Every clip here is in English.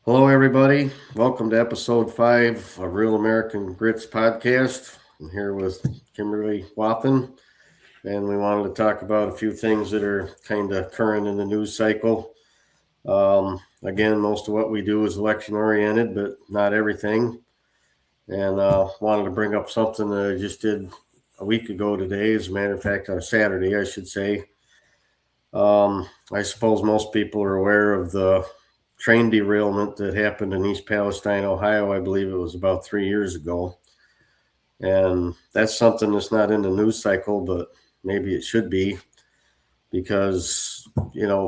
Hello, everybody. Welcome to episode 5 of Real American Grits podcast. I'm here with Kimberly Wathen, and we wanted to talk about a few things that are kind of current in the news cycle. Again, most of what we do is election oriented, but not everything. And wanted to bring up something that I just did a week ago today. As a matter of fact, on Saturday, I should say. I suppose most people are aware of the train derailment that happened in East Palestine, Ohio. I believe it was about 3 years ago. And that's something that's not in the news cycle, but maybe it should be because,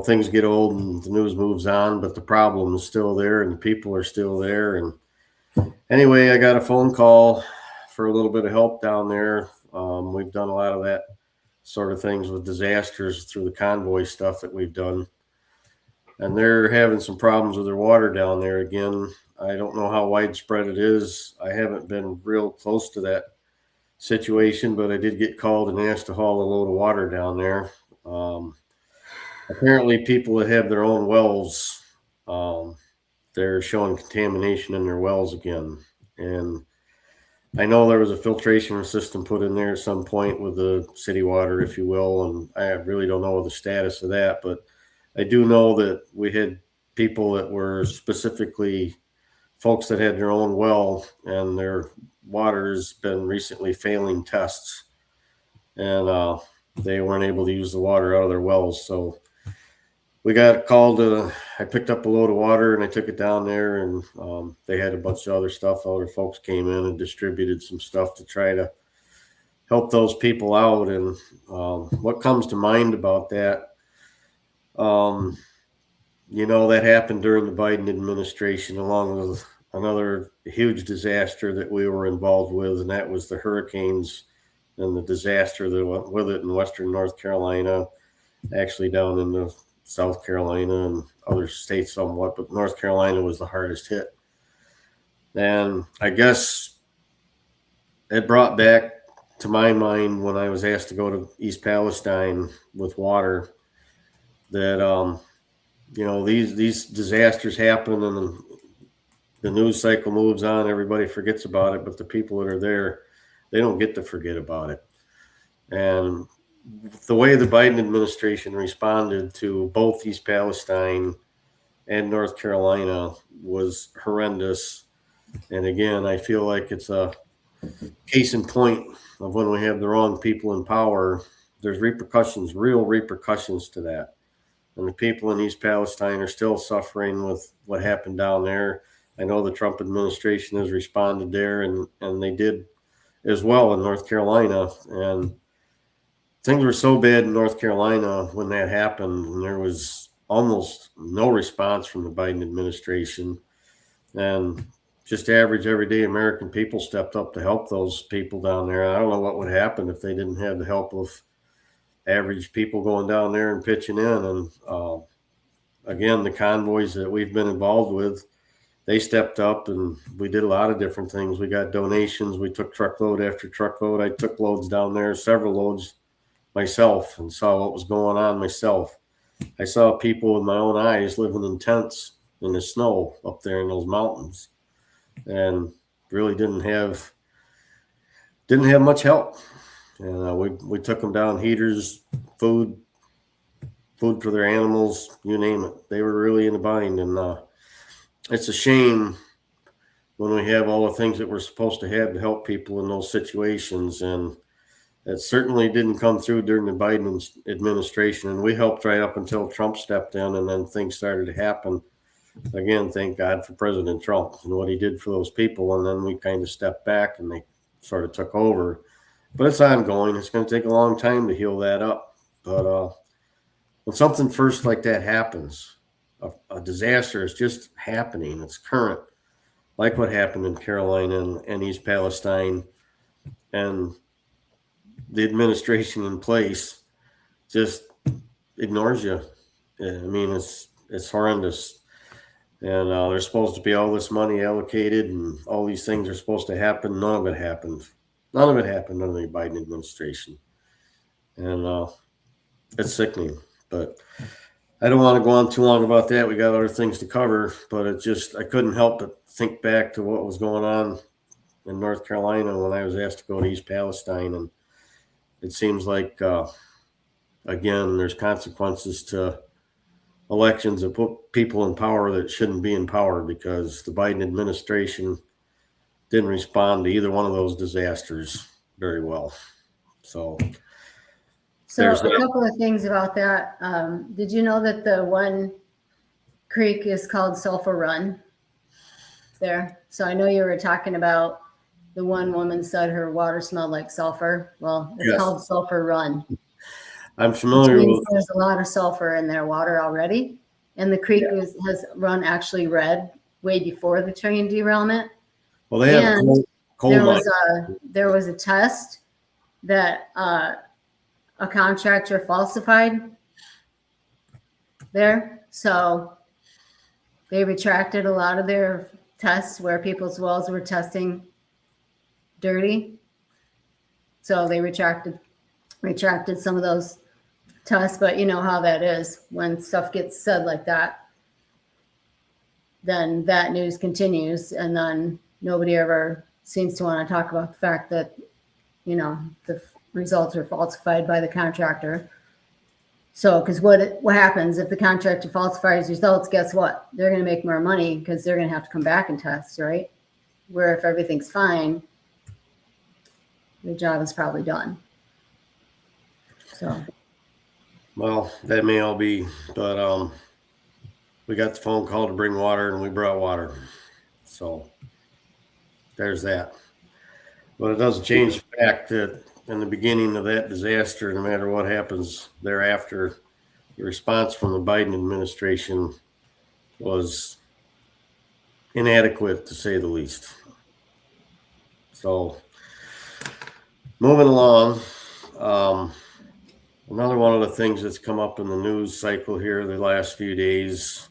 things get old and the news moves on, but the problem is still there and the people are still there. And anyway, I got a phone call for a little bit of help down there. We've done a lot of that sort of things with disasters through the convoy stuff that we've done. And they're having some problems with their water down there again. I don't know how widespread it is. I haven't been real close to that situation, but I did get called and asked to haul a load of water down there. Um, Apparently, people that have their own wells, um, they're showing contamination in their wells again. And I know there was a filtration system put in there at some point with the city water, if you will, and I really don't know the status of that, but I do know that we had people that were specifically folks that had their own well and their water's been recently failing tests, and they weren't able to use the water out of their wells. So we got called. I picked up a load of water and I took it down there, and they had a bunch of other stuff. Other folks came in and distributed some stuff to try to help those people out. And what comes to mind about that? Um, that happened during the Biden administration, along with another huge disaster that we were involved with, and that was the hurricanes and the disaster that went with it in western North Carolina, actually down in the South Carolina and other states somewhat, but North Carolina was the hardest hit. And I guess it brought back to my mind when I was asked to go to East Palestine with water that these disasters happen and the news cycle moves on, everybody forgets about it, but the people that are there, they don't get to forget about it. And the way the Biden administration responded to both East Palestine and North Carolina was horrendous. And again, I feel like it's a case in point of when we have the wrong people in power, there's repercussions, real repercussions to that. And the people in East Palestine are still suffering with what happened down there. I know the Trump administration has responded there, and they did as well in North Carolina. And things were so bad in North Carolina when that happened, and there was almost no response from the Biden administration. And just average, everyday American people stepped up to help those people down there. I don't know what would happen if they didn't have the help of average people going down there and pitching in. And again, the convoys that we've been involved with, they stepped up and we did a lot of different things. We got donations. We took truckload after truckload. I took loads down there, several loads myself, and saw what was going on myself. I saw people with my own eyes living in tents in the snow up there in those mountains, and really didn't have much help. And we took them down, heaters, food, food for their animals, you name it. They were really in a bind, and it's a shame when we have all the things that we're supposed to have to help people in those situations. And it certainly didn't come through during the Biden administration. And we helped right up until Trump stepped in, and then things started to happen. Again, thank God for President Trump and what he did for those people. And then we kind of stepped back and they sort of took over. But it's ongoing. It's going to take a long time to heal that up. But when something first like that happens, a disaster is just happening. It's current, like what happened in Carolina and East Palestine, and the administration in place just ignores you. I mean, it's horrendous. And there's supposed to be all this money allocated, and all these things are supposed to happen. None of it happened. None of it happened under the Biden administration, and it's sickening. But I don't want to go on too long about that. We got other things to cover, but I couldn't help but think back to what was going on in North Carolina when I was asked to go to East Palestine. And it seems like, again, there's consequences to elections that put people in power that shouldn't be in power because the Biden administration didn't respond to either one of those disasters very well. So a couple of things about that. Did you know that the one creek is called Sulphur Run there? So I know you were talking about the one woman said her water smelled like sulfur. Well, it's called Sulphur Run. I'm familiar with. There's a lot of sulfur in their water already, and the creek has run actually red way before the train derailment. Well, they have coal there was a test that a contractor falsified there, so they retracted a lot of their tests where people's wells were testing dirty. So they retracted some of those tests, but you know how that is when stuff gets said like that, then that news continues, and then nobody ever seems to want to talk about the fact that, you know, the results are falsified by the contractor. So, because what happens if the contractor falsifies results? Guess what? They're going to make more money because they're going to have to come back and test, right? Where if everything's fine, the job is probably done. So, well, that may all be, but we got the phone call to bring water, and we brought water. So there's that. But it doesn't change the fact that in the beginning of that disaster, no matter what happens thereafter, the response from the Biden administration was inadequate, to say the least. So moving along, another one of the things that's come up in the news cycle here the last few days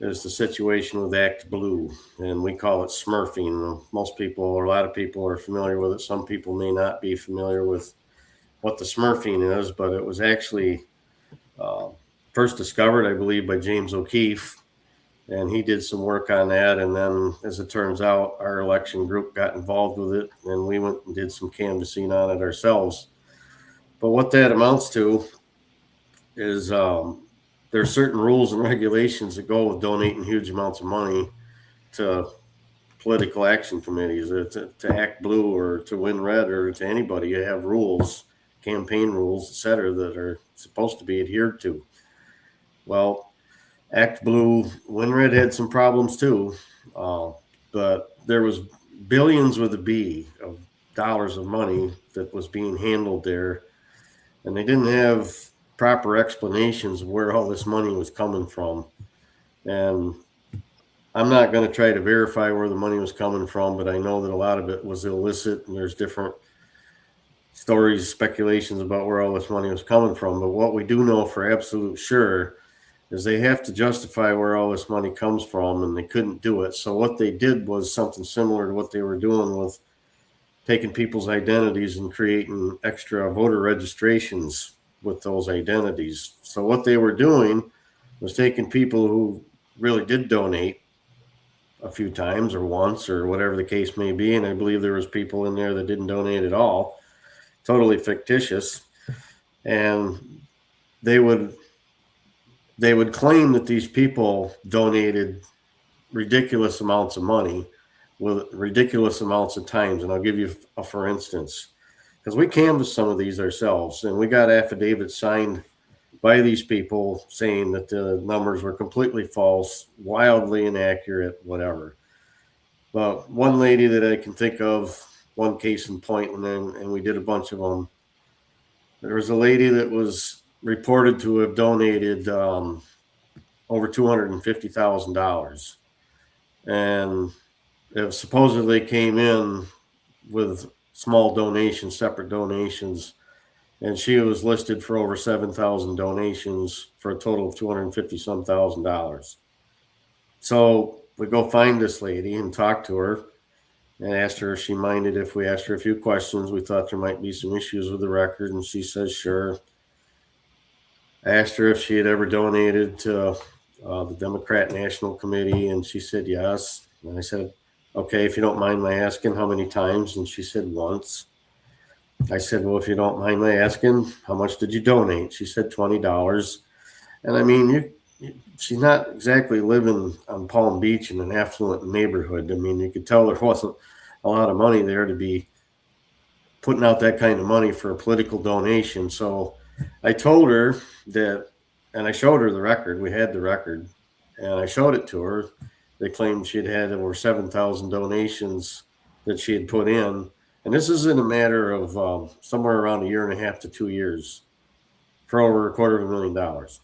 is the situation with Act Blue, and we call it smurfing. Most people, or a lot of people, are familiar with it. Some people may not be familiar with what the smurfing is, but it was actually first discovered, I believe, by James O'Keefe, and he did some work on that. And then, as it turns out, our election group got involved with it, and we went and did some canvassing on it ourselves. But what that amounts to is there are certain rules and regulations that go with donating huge amounts of money to political action committees, or to Act Blue, or to Win Red, or to anybody. You have rules, campaign rules, et cetera, that are supposed to be adhered to. Well, Act Blue, Win Red had some problems too, but there was billions with a B of dollars of money that was being handled there, and they didn't have proper explanations of where all this money was coming from. And I'm not going to try to verify where the money was coming from, but I know that a lot of it was illicit, and there's different stories, speculations about where all this money was coming from. But what we do know for absolute sure is they have to justify where all this money comes from, and they couldn't do it. So what they did was something similar to what they were doing with taking people's identities and creating extra voter registrations with those identities. So what they were doing was taking people who really did donate a few times or once or whatever the case may be, and I believe there was people in there that didn't donate at all, totally fictitious, and they would claim that these people donated ridiculous amounts of money with ridiculous amounts of times. And I'll give you a for instance, because we canvassed some of these ourselves, and we got affidavits signed by these people saying that the numbers were completely false, wildly inaccurate, whatever. But one lady that I can think of, one case in point, and we did a bunch of them. There was a lady that was reported to have donated over $250,000, and it supposedly came in with small donations, separate donations, and she was listed for over 7,000 donations for a total of $250,000. So we go find this lady and talk to her and asked her if she minded if we asked her a few questions. We thought there might be some issues with the record, and she says sure. I asked her if she had ever donated to the Democrat National Committee, and she said yes. And I said, okay, if you don't mind my asking, how many times? And she said once. I said, well, if you don't mind my asking, how much did you donate? She said $20. And I mean, she's not exactly living on Palm Beach in an affluent neighborhood. I mean, you could tell there wasn't a lot of money there to be putting out that kind of money for a political donation. So I told her that, and I showed her the record. We had the record, and I showed it to her. They claimed she'd had over 7,000 donations that she had put in. And this is in a matter of somewhere around a year and a half to 2 years for over $250,000.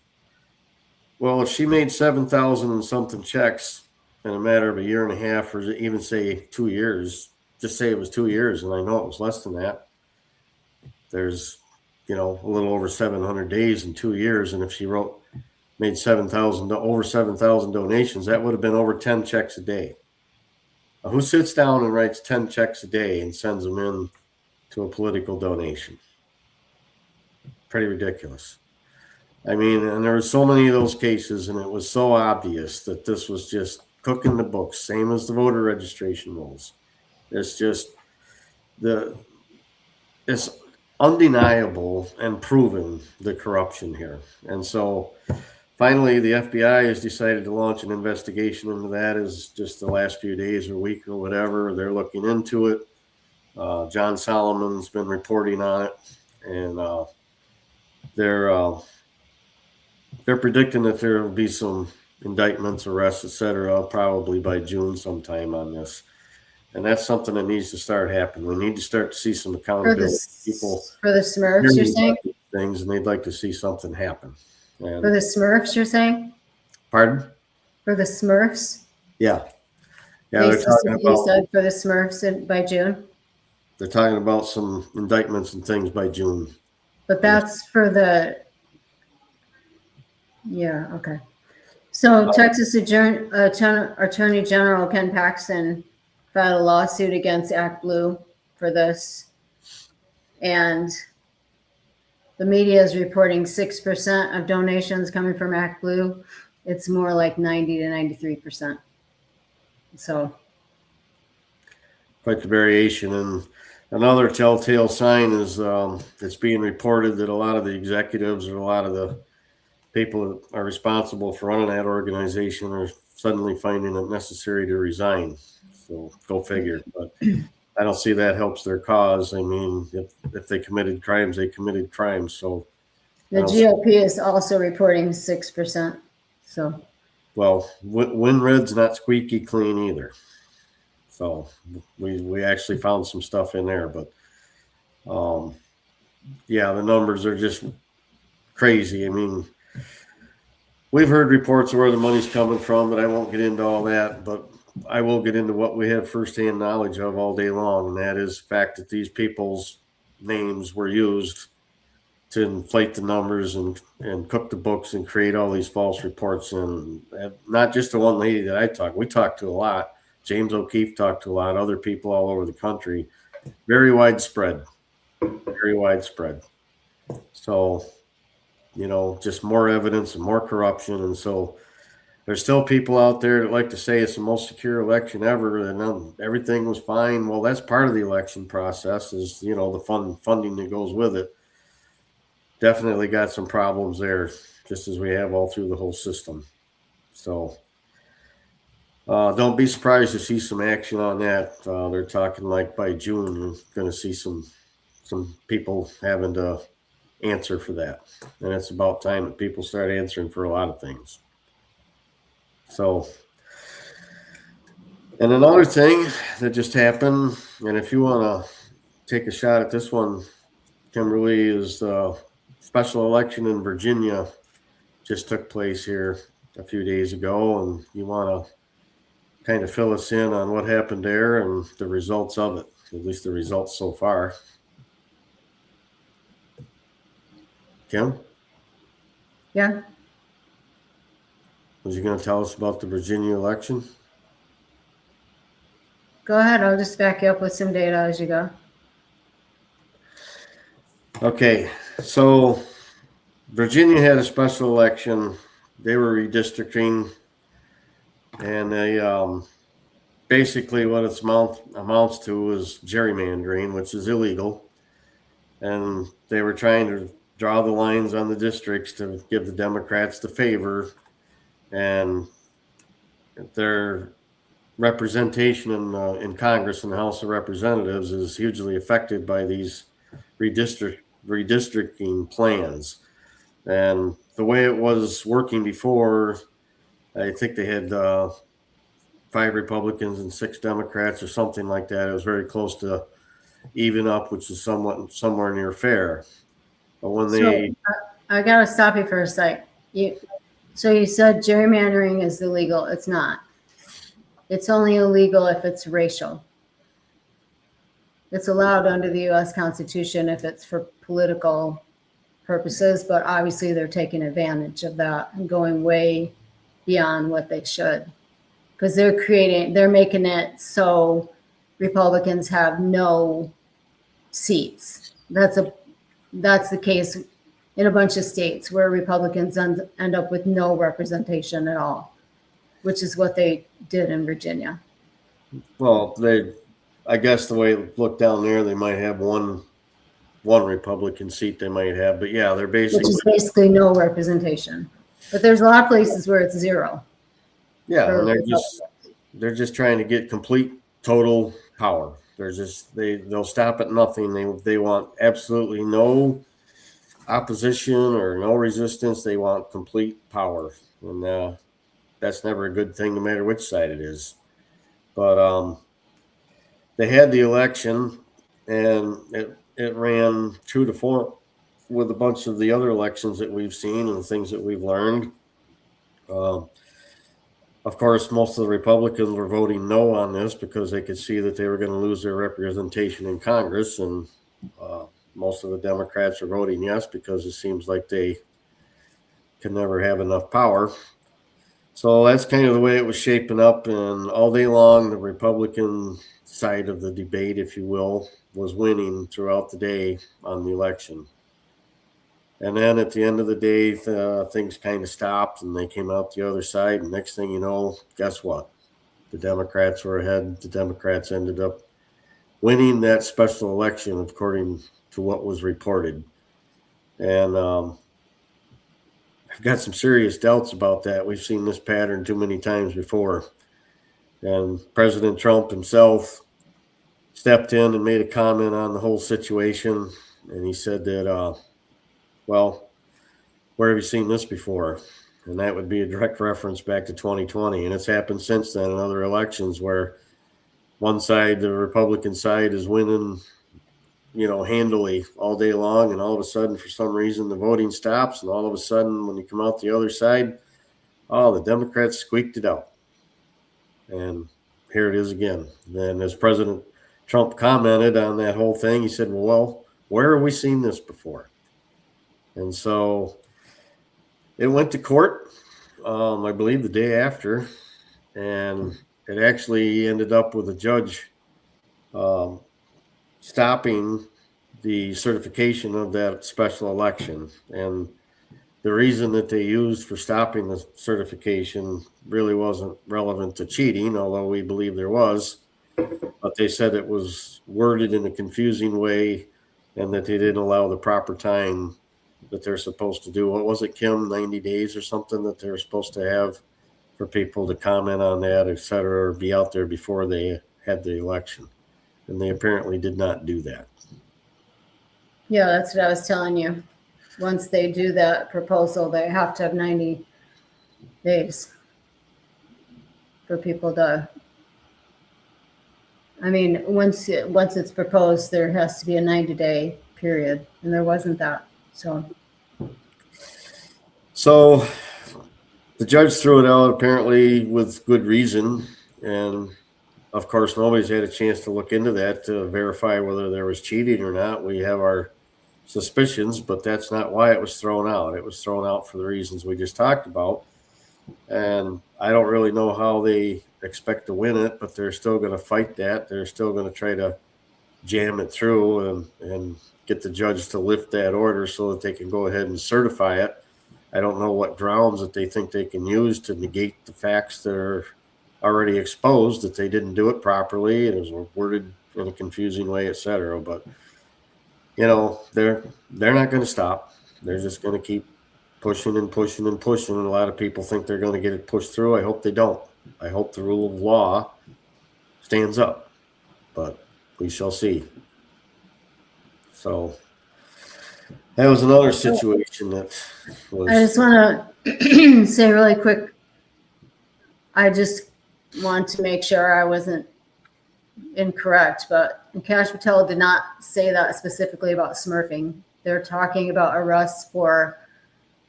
Well, if she made 7,000 and something checks in a matter of a year and a half, or even say 2 years, just say it was 2 years, and I know it was less than that. There's, a little over 700 days in 2 years, and if she made 7,000 over 7,000 donations, that would have been over 10 checks a day. Now, who sits down and writes 10 checks a day and sends them in to a political donation? Pretty ridiculous. I mean, and there were so many of those cases, and it was so obvious that this was just cooking the books, same as the voter registration rules. It's just it's undeniable and proven the corruption here. And so finally, the FBI has decided to launch an investigation into that. Is just the last few days or week or whatever. They're looking into it. John Solomon's been reporting on it, and they're predicting that there will be some indictments, arrests, etc., probably by June sometime on this. And that's something that needs to start happening. We need to start to see some accountability. People for the Smurfs, you're saying? Things, and they'd like to see something happen. And, for the Smurfs, you're saying? Pardon? For the Smurfs? Yeah. Yeah, they're talking about, said for the Smurfs by June? They're talking about some indictments and things by June. But that's for the... Yeah, okay. So Texas Attorney General Ken Paxton filed a lawsuit against Act Blue for this. And the media is reporting 6% of donations coming from Act Blue. It's more like 90 to 93%. So quite the variation. And another telltale sign is it's being reported that a lot of the executives or a lot of the people that are responsible for running that organization are suddenly finding it necessary to resign. So go figure. But I don't see that helps their cause. I mean, if they committed crimes, they committed crimes. So the GOP is also reporting 6%. So well, WinRed's not squeaky clean either. So we actually found some stuff in there, but yeah, the numbers are just crazy. I mean, we've heard reports of where the money's coming from, but I won't get into all that. But I will get into what we have firsthand knowledge of all day long, and that is the fact that these people's names were used to inflate the numbers and cook the books and create all these false reports. And not just the one lady that we talked to a lot. James O'Keefe talked to a lot of other people all over the country. Very widespread, very widespread. So, just more evidence and more corruption. And so there's still people out there that like to say it's the most secure election ever and everything was fine. Well, that's part of the election process is, the funding that goes with it. Definitely got some problems there, just as we have all through the whole system. So don't be surprised to see some action on that. They're talking like by June, you're going to see some people having to answer for that. And it's about time that people start answering for a lot of things. So, and another thing that just happened, and if you want to take a shot at this one, Kimberly, is special election in Virginia just took place here a few days ago, and you want to kind of fill us in on what happened there and the results of it, at least the results so far. Kim? Yeah. Was you going to tell us about the Virginia election? Go ahead. I'll just back you up with some data as you go. Okay. So Virginia had a special election. They were redistricting, and they basically what it amounts to is gerrymandering, which is illegal. And they were trying to draw the lines on the districts to give the Democrats the favor, and their representation in Congress and the House of Representatives is hugely affected by these redistricting plans. And the way it was working before, I think they had 5 Republicans and 6 Democrats or something like that. It was very close to even up, which is somewhere near fair. But when they, I gotta stop you for a sec. So you said gerrymandering is illegal. It's not. It's only illegal if it's racial. It's allowed under the U.S. Constitution if it's for political purposes, but obviously they're taking advantage of that and going way beyond what they should, because they're making it so Republicans have no seats. That's the case in a bunch of states where Republicans end up with no representation at all, which is what they did in Virginia. well, I guess the way it looked down there, they might have one Republican seat they might have, but yeah, Which is basically no representation. But there's a lot of places where it's zero. Yeah, and they're just trying to get complete total power. They'll stop at nothing. They want absolutely no opposition or no resistance. They want complete power, and that's never a good thing, no matter which side it is. But they had the election, and it ran true to form with a bunch of the other elections that we've seen and the things that we've learned. Of course, most of the Republicans were voting no on this because they could see that they were going to lose their representation in Congress, and most of the Democrats are voting yes because it seems like they can never have enough power. So that's kind of the way it was shaping up, and all day long, the Republican side of the debate, if you will, was winning throughout the day on the election. And then at the end of the day, things kind of stopped, and they came out the other side. And next thing you know, guess what? The Democrats were ahead. The Democrats ended up winning that special election, according to what was reported. And I've got some serious doubts about that. We've seen this pattern too many times before. And President Trump himself stepped in and made a comment on the whole situation. And he said that, well, where have you seen this before? And that would be a direct reference back to 2020. And it's happened since then in other elections where one side, the Republican side, is winning, handily all day long. And all of a sudden, for some reason, the voting stops. And all of a sudden, when you come out the other side, the Democrats squeaked it out. And here it is again. Then as President Trump commented on that whole thing, he said, well, where have we seen this before? And so it went to court, I believe, the day after, and it actually ended up with a judge stopping the certification of that special election. And the reason that they used for stopping the certification really wasn't relevant to cheating, although we believe there was. But they said it was worded in a confusing way and that they didn't allow the proper time that they're supposed to do. What was it, Kim? 90 days or something that they were supposed to have for people to comment on that, et cetera, or be out there before they had the election. And they apparently did not do that. Yeah, that's what I was telling you. Once they do that proposal, they have to have 90 days for people to. I mean, once it's proposed, there has to be a 90-day period, and there wasn't that. So the judge threw it out apparently with good reason, and of course nobody's had a chance to look into that to verify whether there was cheating or not. We have our suspicions, but that's not why it was thrown out. It was thrown out for the reasons we just talked about, and I don't really know how they expect to win it, but they're still going to fight that. They're still going to try to jam it through and get the judge to lift that order so that they can go ahead and certify it. I don't know what grounds that they think they can use to negate the facts that are already exposed, that they didn't do it properly, and it was worded in a confusing way, etc. But they're not going to stop. They're just going to keep pushing and pushing and pushing. And a lot of people think they're going to get it pushed through. I hope they don't. I hope the rule of law stands up, but we shall see. So that was another situation that was. I just want to say really quick, I just want to make sure I wasn't incorrect, but Cash Patel did not say that specifically about smurfing. They're talking about arrests for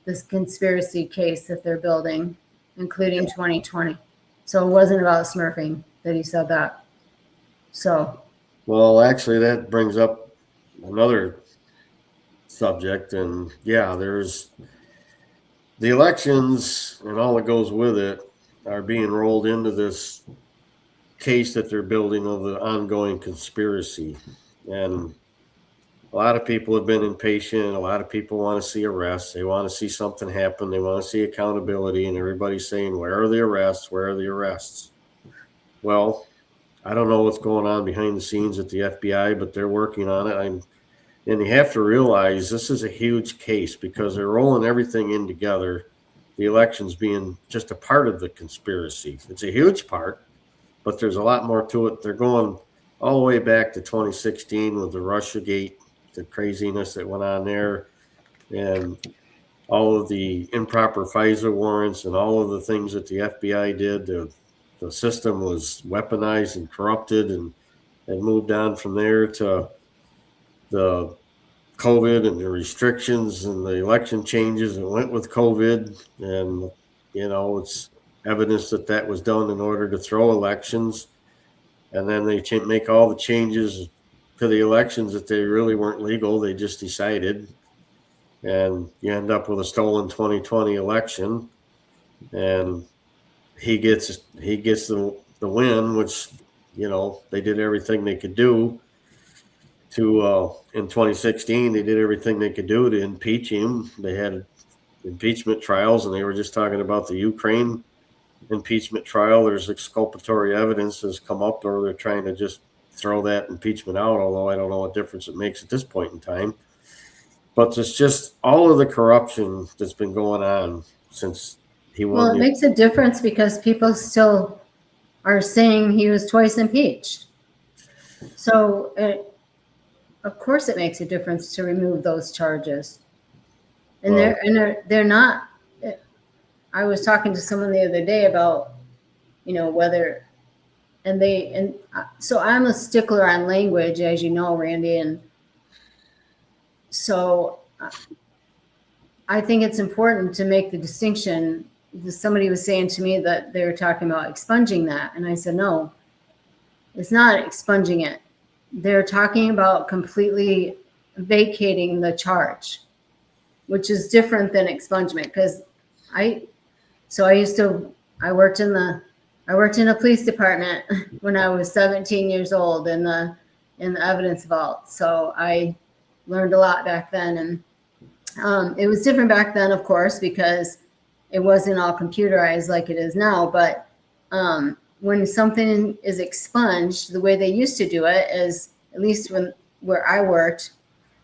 this conspiracy case that they're building, including 2020. So it wasn't about smurfing that he said that. So. Well, actually, that brings up another subject, and yeah, there's the elections and all that goes with it are being rolled into this case that they're building of the ongoing conspiracy. And a lot of people have been impatient. A lot of people want to see arrests. They want to see something happen. They want to see accountability. And everybody's saying, where are the arrests? Where are the arrests? Well, I don't know what's going on behind the scenes at the FBI, but they're working on it. And you have to realize this is a huge case because they're rolling everything in together. The elections being just a part of the conspiracy. It's a huge part, but there's a lot more to it. They're going all the way back to 2016 with the Russiagate, the craziness that went on there, and all of the improper FISA warrants and all of the things that the FBI did. The system was weaponized and corrupted, and moved on from there to the COVID and the restrictions and the election changes that went with COVID. And, it's evidence that was done in order to throw elections. And then they make all the changes to the elections that they really weren't legal. They just decided. And you end up with a stolen 2020 election. And he gets the win, which, they did everything they could do to, in 2016, they did everything they could do to impeach him. They had impeachment trials, and they were just talking about the Ukraine impeachment trial. There's exculpatory evidence has come up, or they're trying to just throw that impeachment out, although I don't know what difference it makes at this point in time. But it's just all of the corruption that's been going on since he won. Well, it makes a difference because people still are saying he was twice impeached. So, of course, it makes a difference to remove those charges. And they're not. I was talking to someone the other day about, whether, and so I'm a stickler on language, as you know, Randy, and so I think it's important to make the distinction. Somebody was saying to me that they were talking about expunging that, and I said, no, it's not expunging it. They're talking about completely vacating the charge, which is different than expungement. Because I worked in a police department when I was 17 years old in the evidence vault. So I learned a lot back then, and it was different back then, of course, because it wasn't all computerized like it is now. But when something is expunged, the way they used to do it is, at least where I worked,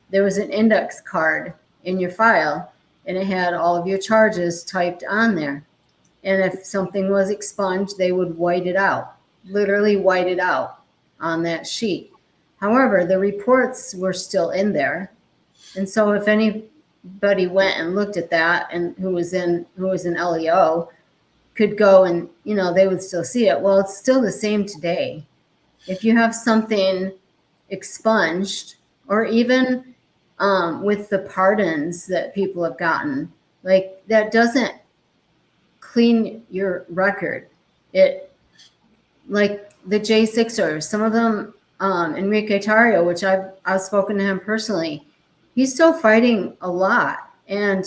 there was an index card in your file, and it had all of your charges typed on there. And if something was expunged, they would white it out, literally white it out on that sheet. However, the reports were still in there. And so if anybody went and looked at that, and who was an LEO, could go and, they would still see it. Well, it's still the same today. If you have something expunged, or even with the pardons that people have gotten, like, that doesn't clean your record. It, like the J6ers, some of them, Enrique Tarrio, which I've spoken to him personally, he's still fighting a lot. And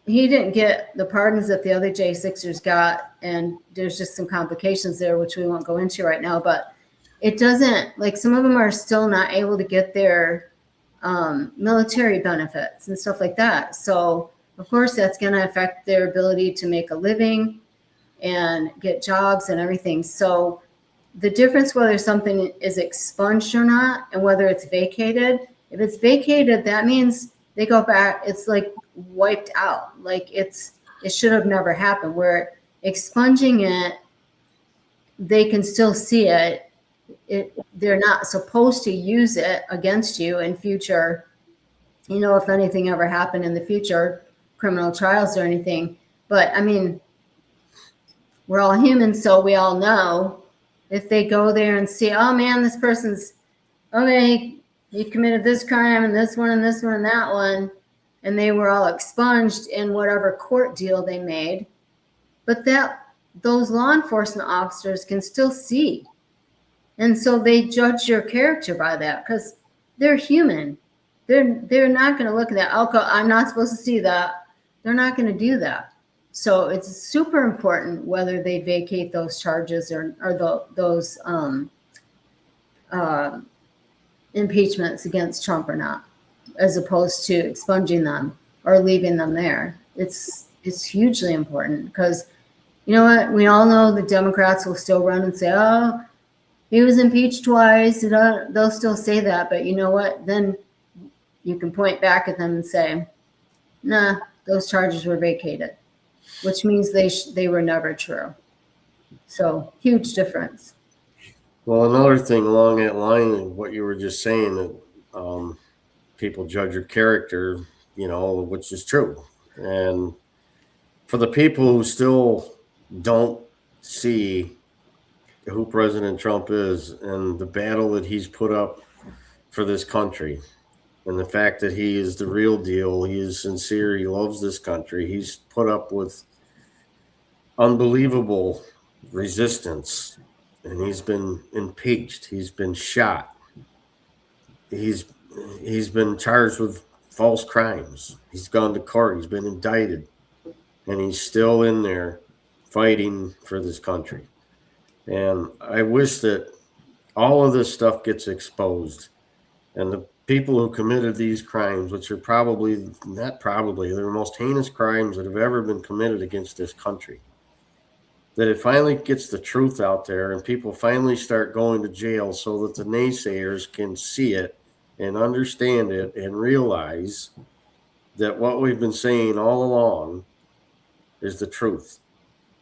he didn't get the pardons that the other J6ers got, and there's just some complications there, which we won't go into right now. But it doesn't, like, some of them are still not able to get their military benefits and stuff like that. So of course that's going to affect their ability to make a living and get jobs and everything. So the difference whether something is expunged or not and whether it's vacated, if it's vacated, that means they go back, it's like wiped out, like it should have never happened. Where expunging it, they can still see it. They're not supposed to use it against you in future, if anything ever happened in the future, criminal trials or anything. But I mean, we're all human, so we all know if they go there and see, oh man, this person's, okay, he committed this crime and this one and this one and that one, and they were all expunged in whatever court deal they made. But those law enforcement officers can still see. And so they judge your character by that because they're human. They're not going to look at that. Okay, I'm not supposed to see that. They're not going to do that. So it's super important whether they vacate those charges or those impeachments against Trump or not, as opposed to expunging them or leaving them there. It's hugely important because, you know what? We all know the Democrats will still run and say, oh, he was impeached twice. They'll still say that. But you know what? Then you can point back at them and say, nah, those charges were vacated, which means they were never true. So huge difference. Well, another thing along that line of what you were just saying, that people judge your character, which is true. And for the people who still don't see who President Trump is and the battle that he's put up for this country, and the fact that he is the real deal, he is sincere, he loves this country, he's put up with unbelievable resistance, and he's been impeached, he's been shot, he's been charged with false crimes, he's gone to court, he's been indicted, and he's still in there fighting for this country. And I wish that all of this stuff gets exposed, and the people who committed these crimes, which are they're the most heinous crimes that have ever been committed against this country, that it finally gets the truth out there and people finally start going to jail so that the naysayers can see it and understand it and realize that what we've been saying all along is the truth.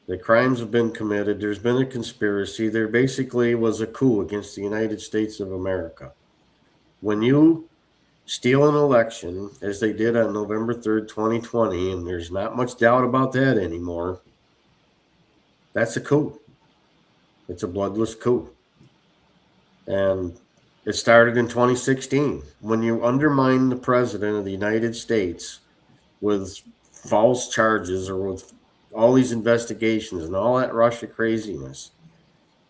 The crimes have been committed. There's been a conspiracy. There basically was a coup against the United States of America. When you steal an election, as they did on November 3rd, 2020, and there's not much doubt about that anymore, that's a coup. It's a bloodless coup. And it started in 2016. When you undermine the president of the United States with false charges or with all these investigations and all that Russia craziness,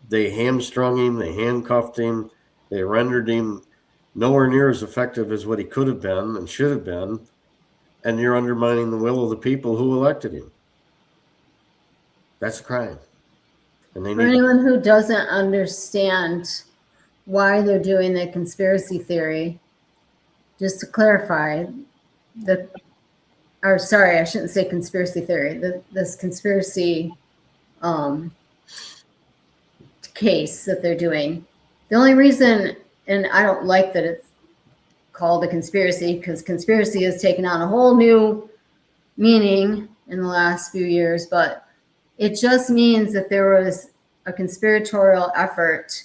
they hamstrung him, they handcuffed him, they rendered him nowhere near as effective as what he could have been and should have been, and you're undermining the will of the people who elected him. That's a crime. And For anyone who doesn't understand why they're doing the conspiracy theory, just to clarify, I shouldn't say conspiracy theory, this conspiracy case that they're doing. The only reason, and I don't like that it's called a conspiracy, because conspiracy has taken on a whole new meaning in the last few years, but it just means that there was a conspiratorial effort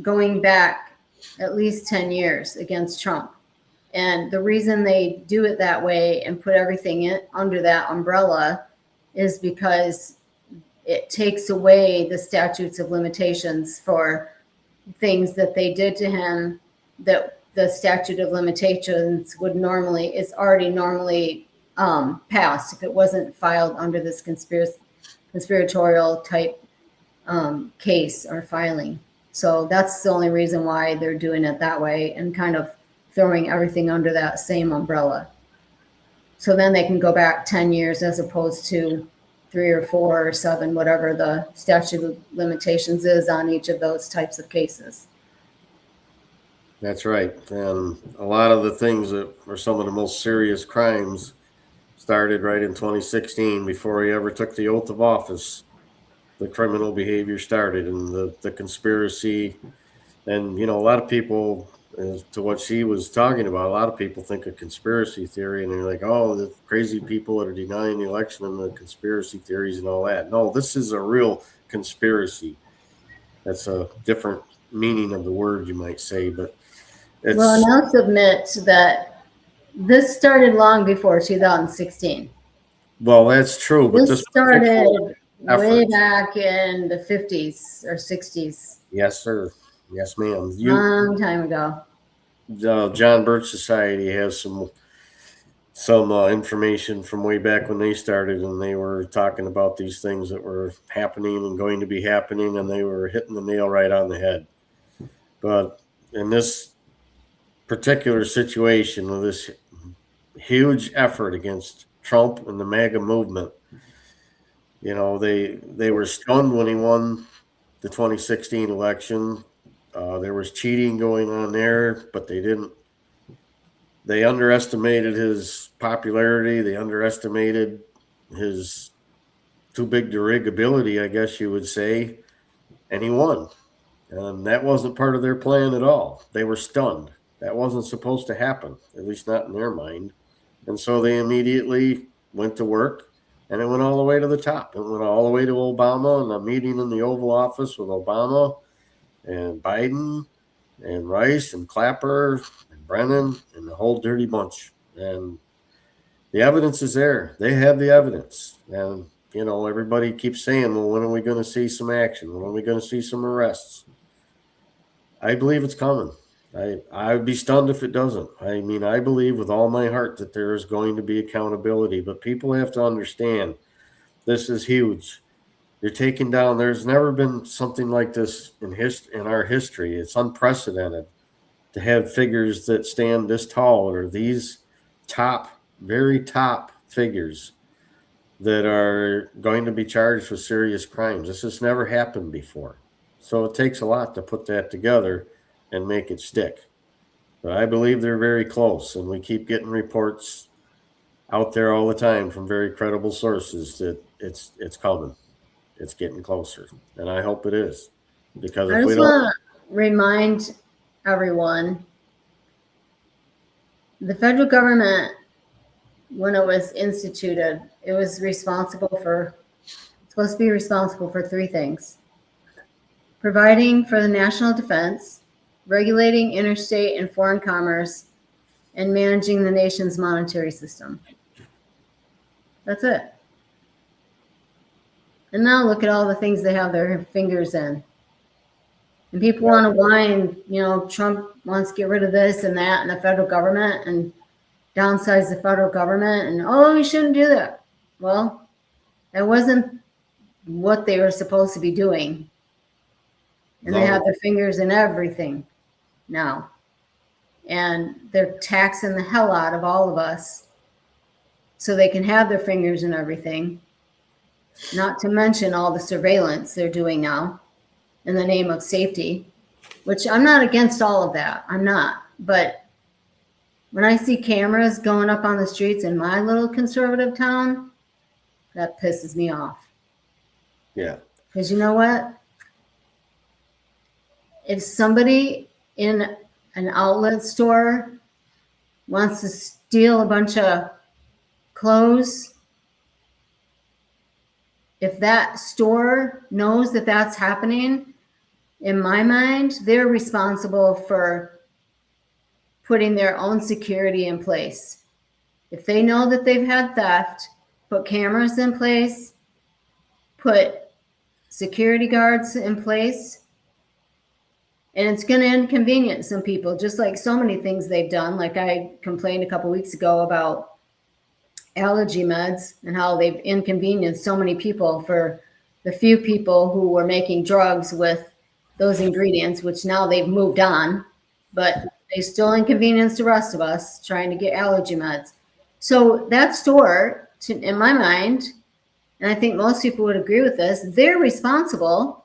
going back at least 10 years against Trump. And the reason they do it that way and put everything under that umbrella is because it takes away the statutes of limitations for things that they did to him that the statute of limitations is already normally passed if it wasn't filed under this conspiratorial type case or filing. So that's the only reason why they're doing it that way and kind of throwing everything under that same umbrella. So then they can go back 10 years as opposed to 3 or 4 or 7, whatever the statute of limitations is on each of those types of cases. That's right. And a lot of the things that were some of the most serious crimes started right in 2016 before he ever took the oath of office. The criminal behavior started and the conspiracy. And, a lot of people, as to what she was talking about, a lot of people think of conspiracy theory and they're like, oh, the crazy people that are denying the election and the conspiracy theories and all that. No, this is a real conspiracy. That's a different meaning of the word, you might say, but it's. Well, and I'll submit that this started long before 2016. Well, that's true, but This started way effort. back in the 50s or 60s. Yes, sir. Yes, ma'am. Long time ago. John Birch Society has some information from way back when they started, and they were talking about these things that were happening and going to be happening, and they were hitting the nail right on the head. But in this particular situation with this huge effort against Trump and the MAGA movement, they were stunned when he won the 2016 election. There was cheating going on there, but they underestimated his popularity. They underestimated his too big to rig ability, I guess you would say, and he won. And that wasn't part of their plan at all. They were stunned. That wasn't supposed to happen, at least not in their mind. And so they immediately went to work, and it went all the way to the top. It went all the way to Obama and a meeting in the Oval Office with Obama and Biden and Rice and Clapper and Brennan and the whole dirty bunch. And the evidence is there. They have the evidence. And, everybody keeps saying, well, when are we going to see some action? When are we going to see some arrests? I believe it's coming. I would be stunned if it doesn't. I mean, I believe with all my heart that there is going to be accountability, but people have to understand this is huge. You're taking down. There's never been something like this in our history. It's unprecedented to have figures that stand this tall, or these very top figures that are going to be charged with serious crimes. This has never happened before. So it takes a lot to put that together and make it stick. But I believe they're very close, and we keep getting reports out there all the time from very credible sources that it's coming. It's getting closer, and I hope it is. Because I if we just don't, want to remind everyone, the federal government, when it was instituted, it was supposed to be responsible for 3 things: providing for the national defense, regulating interstate and foreign commerce, and managing the nation's monetary system. That's it. And now look at all the things they have their fingers in. And people want to whine, Trump wants to get rid of this and that and the federal government and downsize the federal government, and, oh, we shouldn't do that. Well, that wasn't what they were supposed to be doing. And they have their fingers in everything now. And they're taxing the hell out of all of us so they can have their fingers in everything. Not to mention all the surveillance they're doing now in the name of safety, which I'm not against all of that. I'm not. But when I see cameras going up on the streets in my little conservative town, that pisses me off. Yeah. Because you know what? If somebody in an outlet store wants to steal a bunch of clothes, if that store knows that that's happening, in my mind, they're responsible for putting their own security in place. If they know that they've had theft, put cameras in place, put security guards in place, and it's going to inconvenience some people, just like so many things they've done. Like I complained a couple weeks ago about allergy meds and how they've inconvenienced so many people for the few people who were making drugs with those ingredients, which now they've moved on, but they still inconvenience the rest of us trying to get allergy meds. So that store, in my mind, and I think most people would agree with this, they're responsible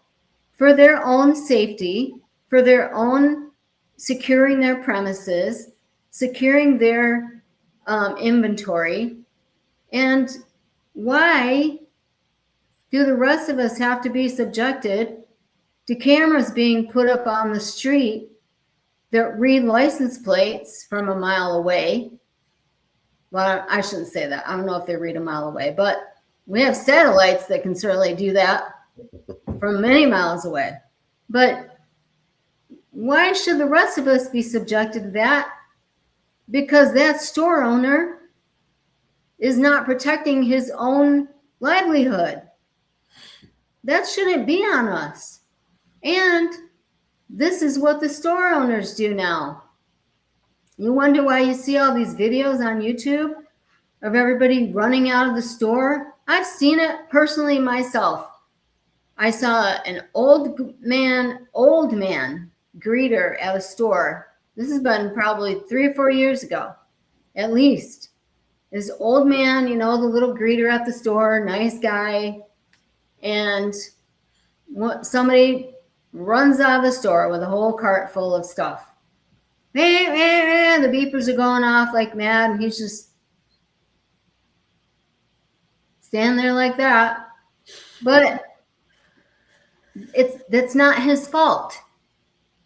for their own safety, for their own securing their premises, securing their inventory. And why do the rest of us have to be subjected to cameras being put up on the street that read license plates from a mile away? Well, I shouldn't say that. I don't know if they read a mile away, but we have satellites that can certainly do that from many miles away. But why should the rest of us be subjected to that? Because that store owner is not protecting his own livelihood. That shouldn't be on us. And this is what the store owners do now. You wonder why you see all these videos on YouTube of everybody running out of the store? I've seen it personally myself. I saw an old man greeter at a store. This has been probably 3 or 4 years ago, at least. This old man, the little greeter at the store, nice guy. And somebody runs out of the store with a whole cart full of stuff. The beepers are going off like mad, and he's just standing there like that. But that's not his fault.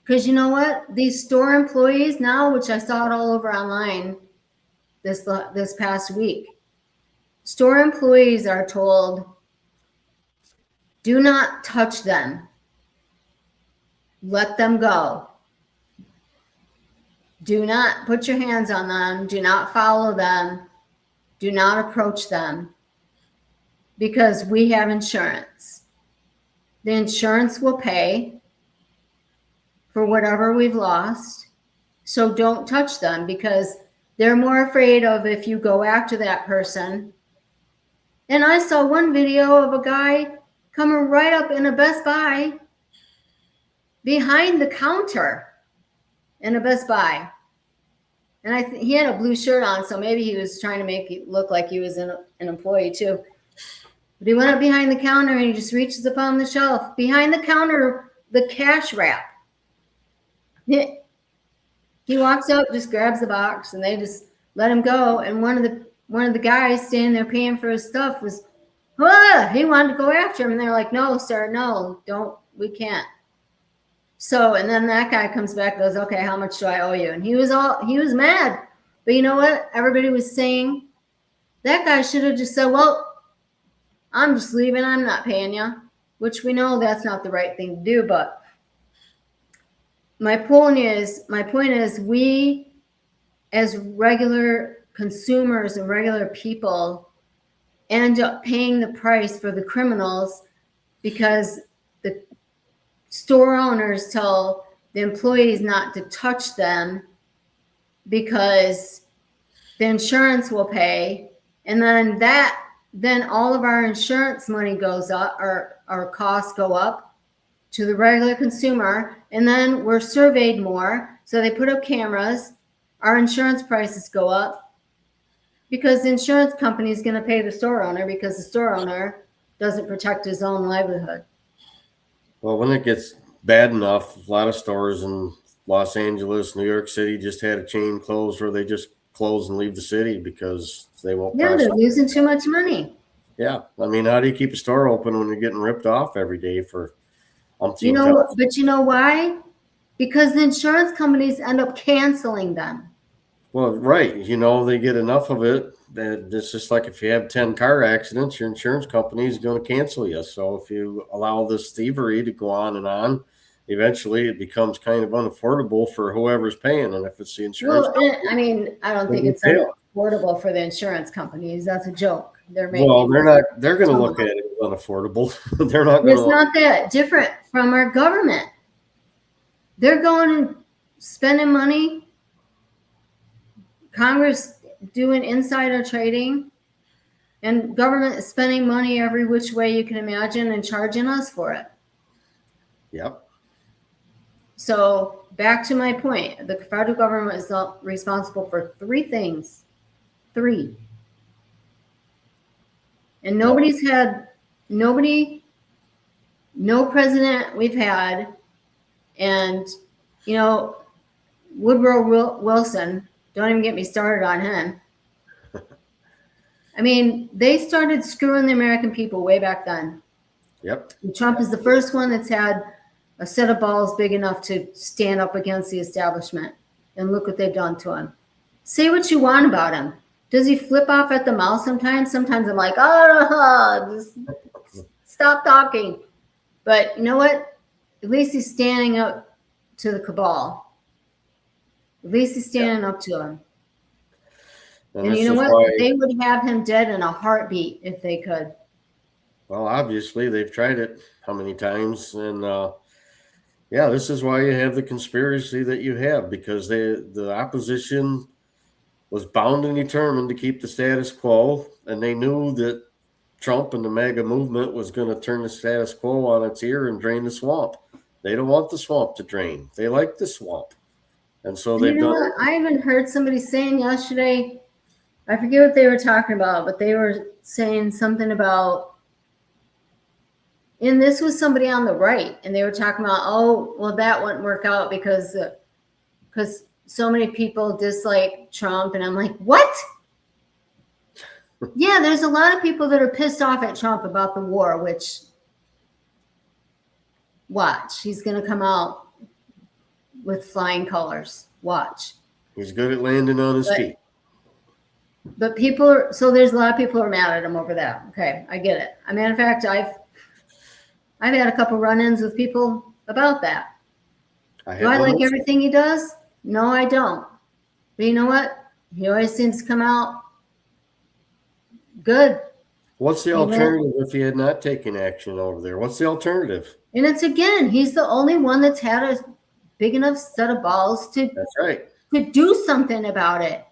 Because you know what? These store employees now, which I saw it all over online this past week, store employees are told, do not touch them. Let them go. Do not put your hands on them. Do not follow them. Do not approach them. Because we have insurance. The insurance will pay for whatever we've lost. So don't touch them, because they're more afraid of if you go after that person. And I saw one video of a guy coming right up in a Best Buy, behind the counter in a Best Buy. And he had a blue shirt on, so maybe he was trying to make it look like he was an employee too. But he went up behind the counter and he just reaches up on the shelf. Behind the counter, the cash wrap. He walks up, just grabs the box, and they just let him go. And one of the guys standing there paying for his stuff was, he wanted to go after him. And they're like, no, sir, no, we can't. So, and then that guy comes back and goes, okay, how much do I owe you? And he was mad. But you know what? Everybody was saying, that guy should have just said, well, I'm just leaving. I'm not paying you, which we know that's not the right thing to do. But my point is, we as regular consumers and regular people end up paying the price for the criminals, because the store owners tell the employees not to touch them because the insurance will pay. And then all of our insurance money goes up, our costs go up to the regular consumer. And then we're surveyed more. So they put up cameras. Our insurance prices go up because the insurance company is going to pay the store owner, because the store owner doesn't protect his own livelihood. Well, when it gets bad enough, a lot of stores in Los Angeles, New York City just had a chain close where they just close and leave the city because they won't. Yeah, they're losing too much money. Yeah. I mean, how do you keep a store open when you're getting ripped off every day for But you know why? Because the insurance companies end up canceling them. Well, right. They get enough of it that it's just like if you have 10 car accidents, your insurance company is going to cancel you. So if you allow this thievery to go on, eventually it becomes kind of unaffordable for whoever's paying. And if it's the insurance company, I mean, I don't think it's unaffordable for the insurance companies. That's a joke. They're not. They're going to look at it as unaffordable. They're not going to. It's not that different from our government. They're going and spending money. Congress doing insider trading, and government is spending money every which way you can imagine and charging us for it. Yep. So back to my point, the federal government is not responsible for 3 things. 3. And nobody, no president we've had, and, you know, Woodrow Wilson, don't even get me started on him. I mean, they started screwing the American people way back then. Yep. And Trump is the first one that's had a set of balls big enough to stand up against the establishment. And look what they've done to him. Say what you want about him. Does he flip off at the mouth sometimes? Sometimes I'm like, oh, just stop talking. But you know what? At least he's standing up to the cabal. At least he's standing up to him. And you know what? Why, they would have him dead in a heartbeat if they could. Well, obviously they've tried it how many times, and yeah, this is why you have the conspiracy that you have, because the opposition was bound and determined to keep the status quo, and they knew that Trump and the MAGA movement was going to turn the status quo on its ear and drain the swamp. They don't want the swamp to drain. They like the swamp. And so they've done it. I even heard somebody saying yesterday, I forget what they were talking about, but they were saying something about, and this was somebody on the right, and they were talking about, oh, well, that wouldn't work out because so many people dislike Trump. And I'm like, what? Yeah, there's a lot of people that are pissed off at Trump about the war, which, watch, he's going to come out with flying colors. Watch. He's good at landing on his feet. But people are, so there's a lot of people who are mad at him over that. Okay, I get it. I mean, in fact, I've had a couple run-ins with people about that. Do I like everything he does? No, I don't. But you know what? He always seems to come out good. What's the alternative if he had not taken action over there? What's the alternative? And it's, again, he's the only one that's had a big enough set of balls to, that's right, to do something about it.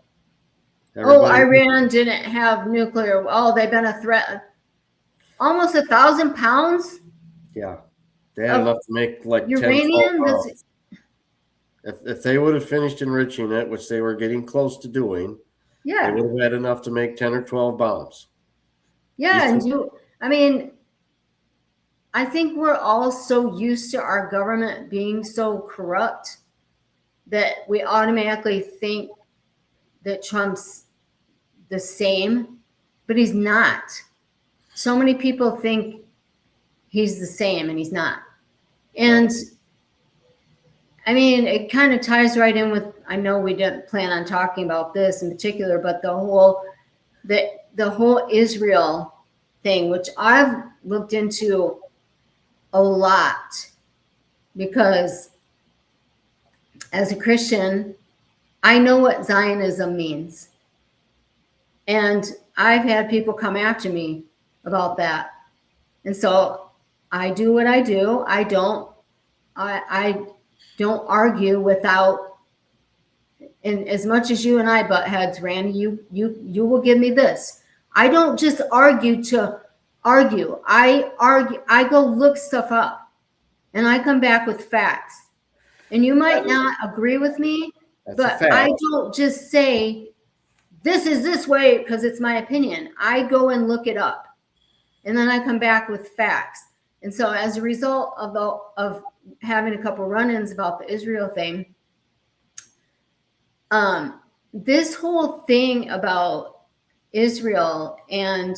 Iran didn't have nuclear. Oh, they've been a threat. Almost 1,000 pounds. Yeah, they had enough to make like uranium. 10, 12 pounds. If they would have finished enriching it, which they were getting close to doing, yeah, they would have had enough to make 10 or 12 bombs. Yeah, I mean, I think we're all so used to our government being so corrupt that we automatically think that Trump's the same, but he's not. So many people think he's the same, and he's not. And I mean, it kind of ties right in with, I know we didn't plan on talking about this in particular, but the whole Israel thing, which I've looked into a lot, because as a Christian, I know what Zionism means. And I've had people come after me about that. And so I do what I do. I don't argue without, and as much as you and I butt heads, Randy, you will give me this. I don't just argue to argue. I go look stuff up, and I come back with facts. And you might not agree with me, but I don't just say, this is this way because it's my opinion. I go and look it up, and then I come back with facts. And so as a result of having a couple run-ins about the Israel thing, this whole thing about Israel and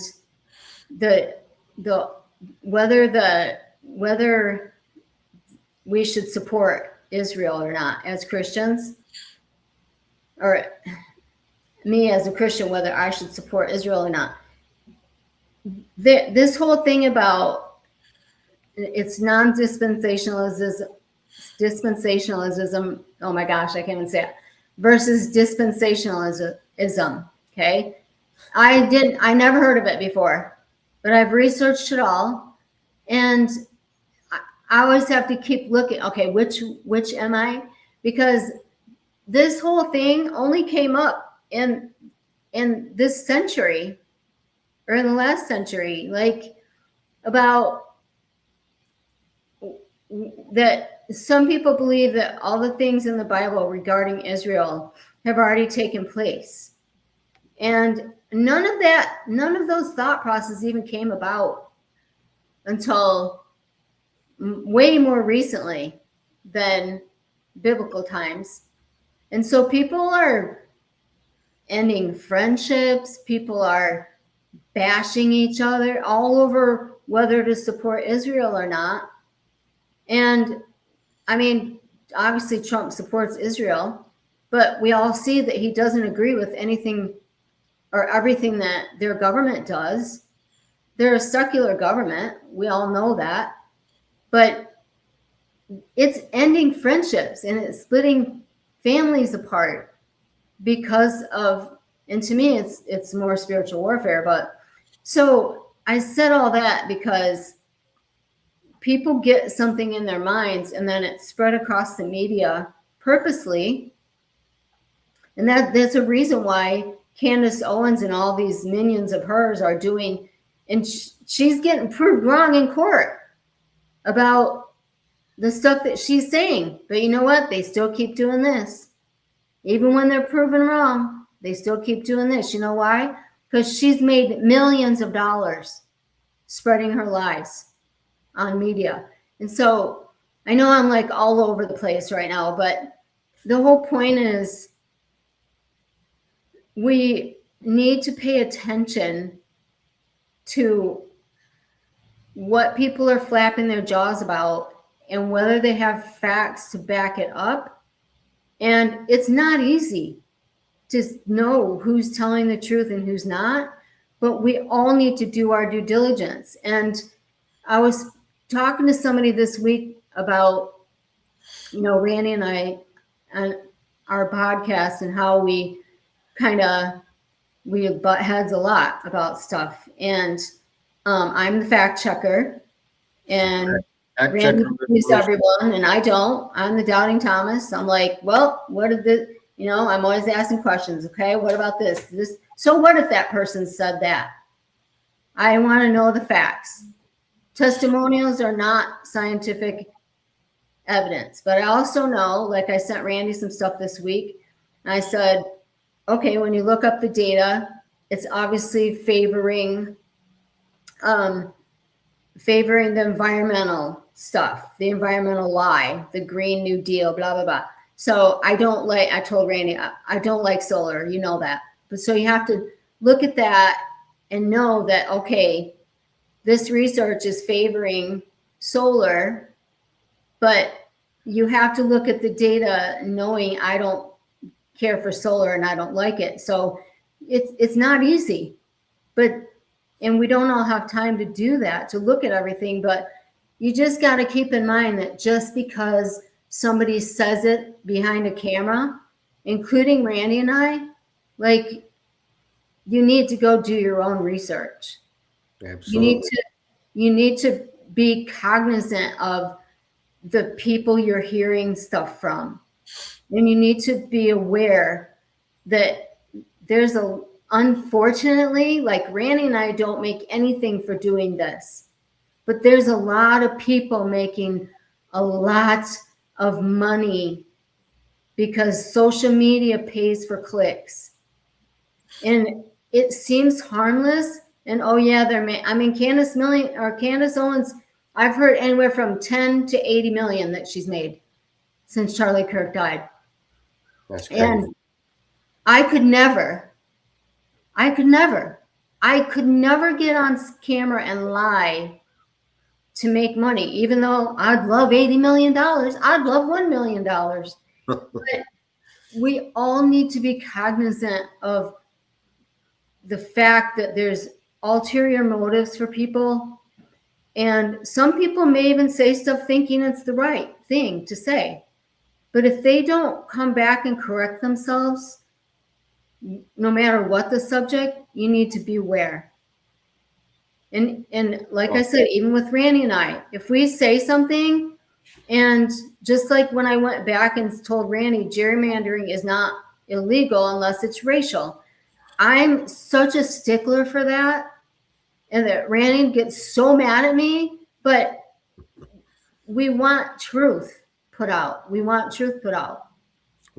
whether we should support Israel or not as Christians, or me as a Christian, whether I should support Israel or not. This whole thing about it's dispensationalism. Oh my gosh, I can't even say it. Versus dispensationalism. Okay, I never heard of it before, but I've researched it all, and I always have to keep looking. Okay, which am I? Because this whole thing only came up in this century, or in the last century, like about that. Some people believe that all the things in the Bible regarding Israel have already taken place. And none of those thought processes even came about until way more recently than biblical times. And so people are ending friendships, people are bashing each other all over whether to support Israel or not. And I mean, obviously Trump supports Israel, but we all see that he doesn't agree with anything or everything that their government does. They're a secular government. We all know that. But it's ending friendships and it's splitting families apart because of, and to me it's more spiritual warfare. But so I said all that because people get something in their minds and then it's spread across the media purposely. And that's a reason why Candace Owens and all these minions of hers are doing, and she's getting proved wrong in court about the stuff that she's saying. But you know what? They still keep doing this. Even when they're proven wrong, they still keep doing this. You know why? Because she's made millions of dollars spreading her lies on media. And so I know I'm like all over the place right now, but the whole point is we need to pay attention to what people are flapping their jaws about and whether they have facts to back it up. And it's not easy to know who's telling the truth and who's not, but we all need to do our due diligence. And I was talking to somebody this week about, Randy and I and our podcast and how we butt heads a lot about stuff. And I'm the fact checker, and Randy believes everyone, and I don't. I'm the doubting Thomas. I'm like, well, what did the, I'm always asking questions. Okay, what about this? So what if that person said that? I want to know the facts. Testimonials are not scientific evidence, but I also know, like I sent Randy some stuff this week, and I said, okay, when you look up the data, it's obviously favoring the environmental stuff, the environmental lie, the Green New Deal, blah, blah, blah. So I told Randy, I don't like solar, you know that. But so you have to look at that and know that, okay, this research is favoring solar, but you have to look at the data knowing I don't care for solar and I don't like it. So it's not easy, and we don't all have time to do that, to look at everything, but you just got to keep in mind that just because somebody says it behind a camera, including Randy and I, like, you need to go do your own research. Absolutely. You need to be cognizant of the people you're hearing stuff from. And you need to be aware that there's unfortunately, like Randy and I don't make anything for doing this, but there's a lot of people making a lot of money because social media pays for clicks. And it seems harmless. And oh yeah, Candace Owens, I've heard anywhere from 10 to 80 million that she's made since Charlie Kirk died. That's crazy. And I could never get on camera and lie to make money, even though I'd love $80 million. I'd love $1 million. But we all need to be cognizant of the fact that there's ulterior motives for people. And some people may even say stuff thinking it's the right thing to say. But if they don't come back and correct themselves, no matter what the subject, you need to beware. And like I said, even with Randy and I, if we say something, and just like when I went back and told Randy, gerrymandering is not illegal unless it's racial. I'm such a stickler for that, and that Randy gets so mad at me, but we want truth put out.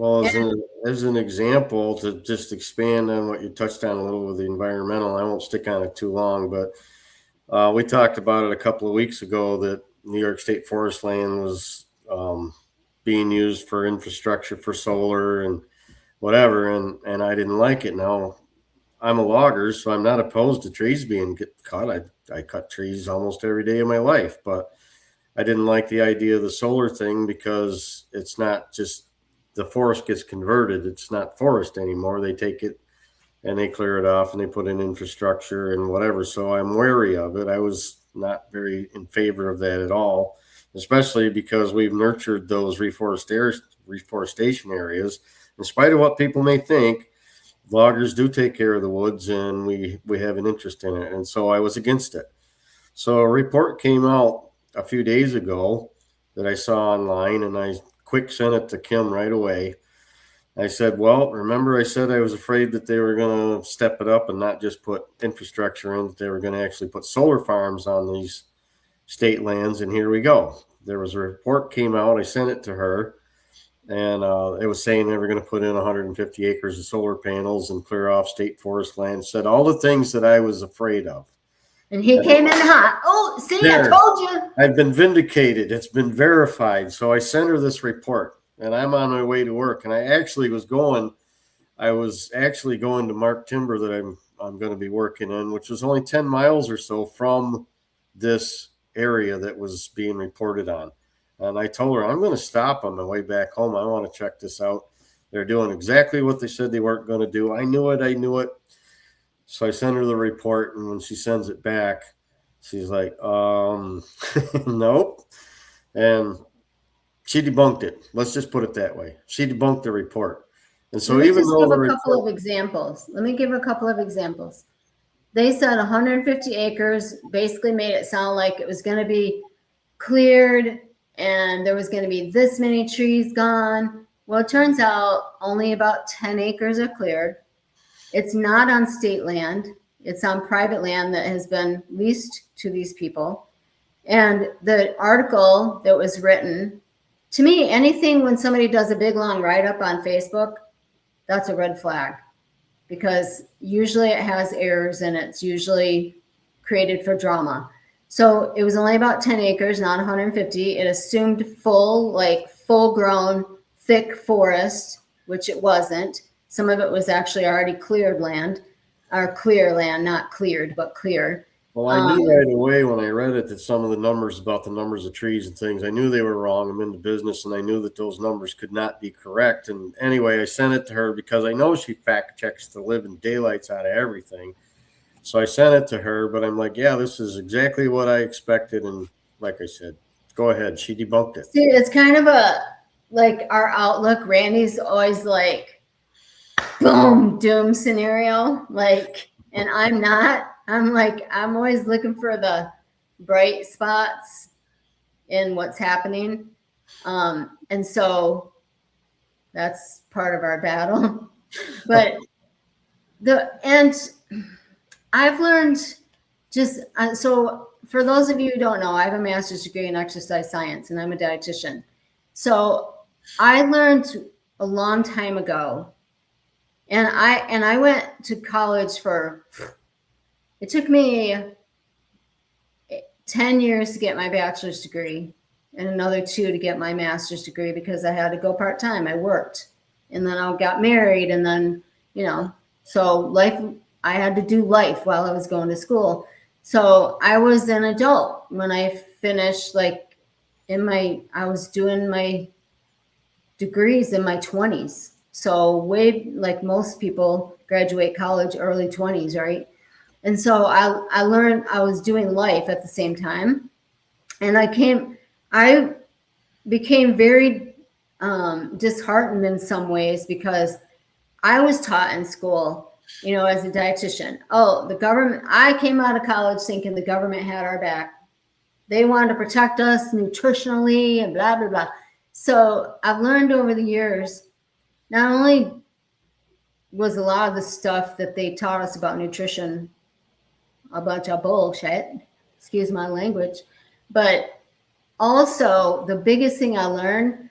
Well, as an example, to just expand on what you touched on a little with the environmental, I won't stick on it too long, but we talked about it a couple of weeks ago that New York State forest land was being used for infrastructure for solar and whatever, and I didn't like it. Now I'm a logger, so I'm not opposed to trees being cut. I cut trees almost every day of my life, but I didn't like the idea of the solar thing because it's not just the forest gets converted. It's not forest anymore. They take it and they clear it off and they put in infrastructure and whatever. So I'm wary of it. I was not very in favor of that at all, especially because we've nurtured those reforestation areas. In spite of what people may think, loggers do take care of the woods and we have an interest in it. And so I was against it. So a report came out a few days ago that I saw online, and I quick sent it to Kim right away. I said, well, remember I said I was afraid that they were going to step it up and not just put infrastructure in, that they were going to actually put solar farms on these state lands. And here we go. There was a report came out. I sent it to her, and it was saying they were going to put in 150 acres of solar panels and clear off state forest land. Said all the things that I was afraid of. And he came in hot. Oh, see, There. I told you. I've been vindicated. It's been verified. So I sent her this report, and I'm on my way to work. And I was actually going to Mark Timber that I'm going to be working in, which was only 10 miles or so from this area that was being reported on. And I told her I'm going to stop on my way back home. I want to check this out. They're doing exactly what they said they weren't going to do. I knew it. So I sent her the report, and when she sends it back, she's like, nope. And she debunked it. Let's just put it that way. She debunked the report. And so even though Let me give a couple of examples. They said 150 acres, basically made it sound like it was going to be cleared and there was going to be this many trees gone. Well, it turns out only about 10 acres are cleared. It's not on state land. It's on private land that has been leased to these people. And the article that was written, to me, anything when somebody does a big long write-up on Facebook, that's a red flag, because usually it has errors and it's usually created for drama. So it was only about 10 acres, not 150. It assumed full grown, thick forest, which it wasn't. Some of it was actually already cleared land, or clear land, not cleared, but clear. Well, I knew right away when I read it that some of the numbers about the numbers of trees and things, I knew they were wrong. I'm in the business, and I knew that those numbers could not be correct. And anyway, I sent it to her because I know she fact checks the living daylights out of everything. So I sent it to her, but I'm like, yeah, this is exactly what I expected. And like I said, go ahead. She debunked it. See, it's kind of our outlook. Randy's always like, boom, doom scenario. And I'm not. I'm always looking for the bright spots in what's happening. And so that's part of our battle. But I've learned so for those of you who don't know, I have a master's degree in exercise science and I'm a dietitian. So I learned a long time ago, and I went to college it took me 10 years to get my bachelor's degree and another 2 to get my master's degree because I had to go part-time. I worked, and then I got married, and then, so I had to do life while I was going to school. So I was an adult when I finished, I was doing my degrees in my 20s. So most people graduate college early 20s, right? And so I learned I was doing life at the same time. And I became very disheartened in some ways because I was taught in school, as a dietitian, the government, I came out of college thinking the government had our back. They wanted to protect us nutritionally and blah, blah, blah. So I've learned over the years, not only was a lot of the stuff that they taught us about nutrition a bunch of bullshit, excuse my language, but also the biggest thing I learned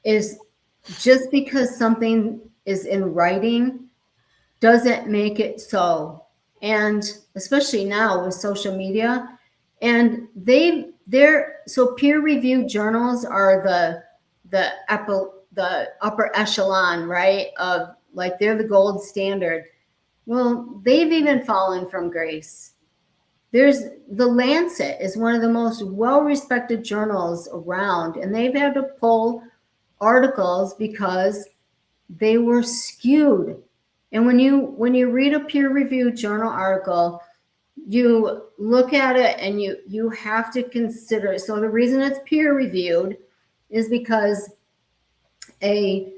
is just because something is in writing doesn't make it so. And especially now with social media, and they're so peer-reviewed journals are the upper echelon, right? Of like they're the gold standard. Well, they've even fallen from grace. There's the Lancet is one of the most well-respected journals around, and they've had to pull articles because they were skewed. And when you read a peer-reviewed journal article, you look at it and you have to consider. So the reason it's peer-reviewed is because a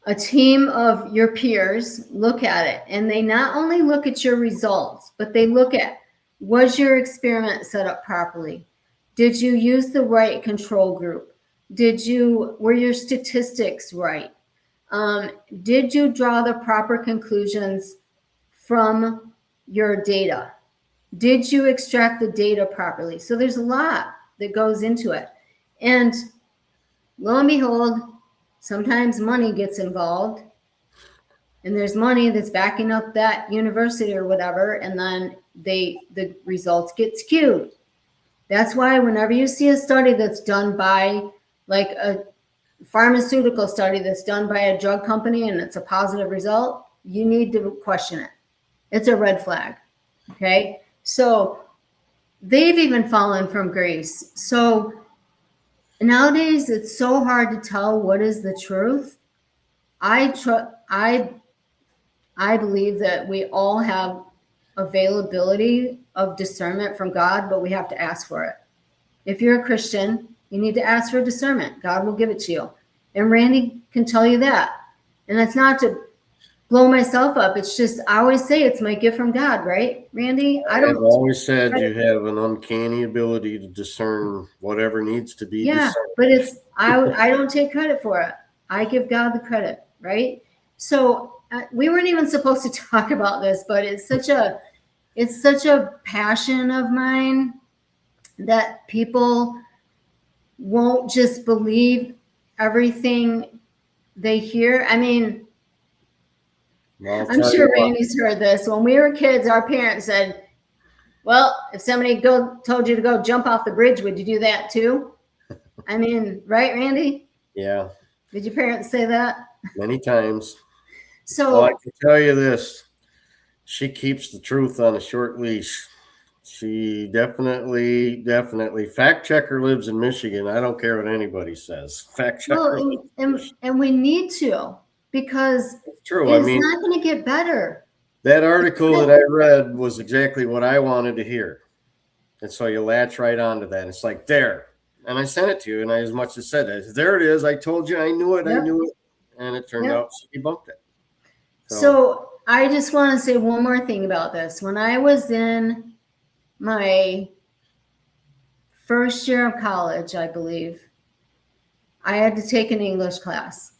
a team of your peers look at it, and they not only look at your results, but they look at, was your experiment set up properly? Did you use the right control group? Were your statistics right? Did you draw the proper conclusions from your data? Did you extract the data properly? So there's a lot that goes into it. And lo and behold, sometimes money gets involved, and there's money that's backing up that university or whatever, and then the results get skewed. That's why whenever you see a study that's done by, like a pharmaceutical study that's done by a drug company and it's a positive result, you need to question it. It's a red flag. Okay, so they've even fallen from grace. So nowadays it's so hard to tell what is the truth. I believe that we all have availability of discernment from God, but we have to ask for it. If you're a Christian, you need to ask for discernment. God will give it to you. And Randy can tell you that. And that's not to blow myself up. It's just, I always say it's my gift from God, right, Randy? I've always said you have an uncanny ability to discern whatever needs to be discerned. But I don't take credit for it. I give God the credit, right? So we weren't even supposed to talk about this, but it's such a passion of mine that people won't just believe everything they hear. I mean, I'm sure Randy's heard this. When we were kids, our parents said, well, if somebody told you to go jump off the bridge, would you do that too? I mean, right, Randy? Yeah. Did your parents say that? Many times. So I can tell you this. She keeps the truth on a short leash. She definitely. Fact checker lives in Michigan. I don't care what anybody says. Fact checker. Well, and we need to, because it's true. It's not going to get better. That article that I read was exactly what I wanted to hear. And so you latch right onto that. It's like, there. And I sent it to you, and I as much as said that. There it is. I told you. I knew it. Yep. I knew it. And it turned out she debunked it. So I just want to say one more thing about this. When I was in my first year of college, I believe, I had to take an English class.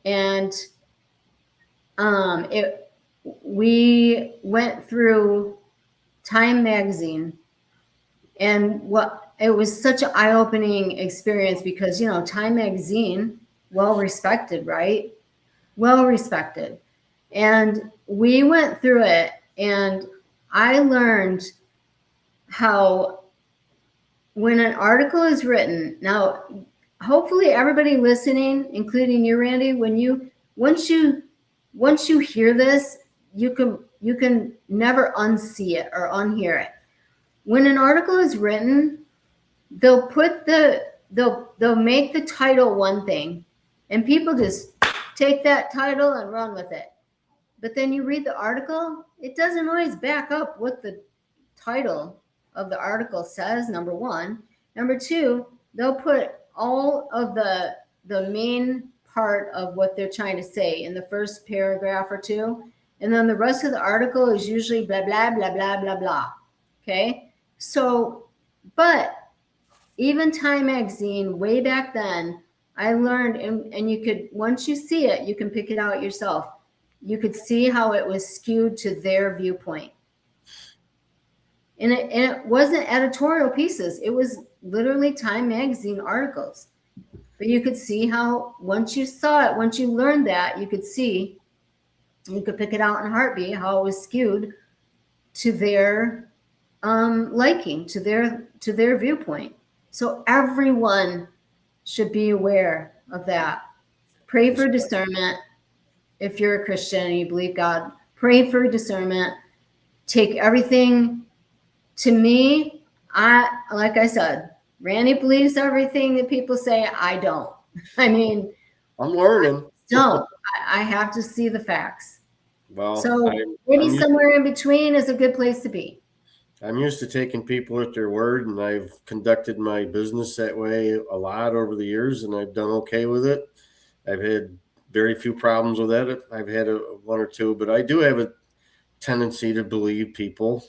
And we went through Time magazine, and it was such an eye-opening experience because, Time magazine, well respected, right? Well respected. And we went through it, and I learned how when an article is written, now hopefully everybody listening, including you, Randy, once you hear this, you can never unsee it or unhear it. When an article is written, they'll make the title one thing, and people just take that title and run with it. But then you read the article, it doesn't always back up what the title of the article says, number one. Number two, they'll put all of the main part of what they're trying to say in the first paragraph or two. And then the rest of the article is usually blah, blah, blah, blah, blah, blah. Okay? So, but even Time magazine, way back then, I learned, and you could, once you see it, you can pick it out yourself. You could see how it was skewed to their viewpoint. And it wasn't editorial pieces. It was literally Time magazine articles. But you could see how once you saw it, once you learned that, you could see, you could pick it out in a heartbeat how it was skewed to their liking, to their viewpoint. So everyone should be aware of that. Pray for discernment. If you're a Christian and you believe God, pray for discernment. Take everything. To me, like I said, Randy believes everything that people say. I don't. I mean, I'm learning. don't. I have to see the facts. Well, So maybe somewhere in between is a good place to be. I'm used to taking people at their word, and I've conducted my business that way a lot over the years, and I've done okay with it. I've had very few problems with that. I've had one or two, but I do have a tendency to believe people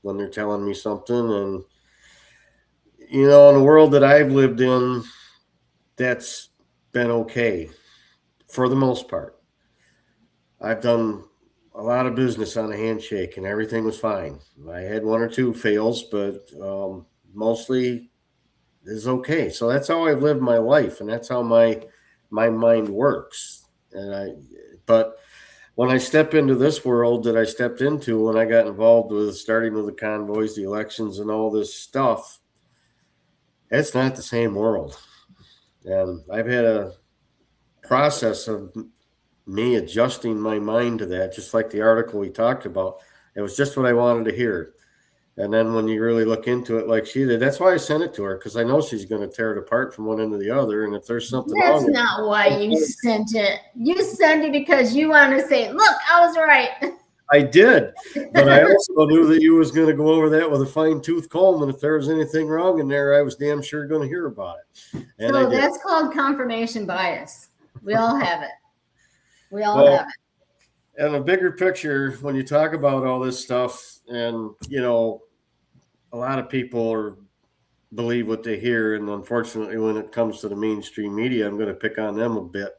when they're telling me something. And, in the world that I've lived in, that's been okay for the most part. I've done a lot of business on a handshake and everything was fine. I had one or two fails, but mostly is okay. So that's how I've lived my life, and that's how my mind works. But when I step into this world that I stepped into when I got involved with starting with the convoys, the elections, and all this stuff, it's not the same world. And I've had a process of me adjusting my mind to that, just like the article we talked about. It was just what I wanted to hear. And then when you really look into it like she did, that's why I sent it to her, because I know she's going to tear it apart from one end to the other. And if there's something That's wrong, not why you sent it. You sent it because you want to say, look, I was right. I did, but I also knew that you was going to go over that with a fine-tooth comb, and if there was anything wrong in there, I was damn sure going to hear about it. And so that's called confirmation bias. We all have it. We all have it. And a bigger picture, when you talk about all this stuff, and a lot of people believe what they hear, and unfortunately, when it comes to the mainstream media, I'm going to pick on them a bit.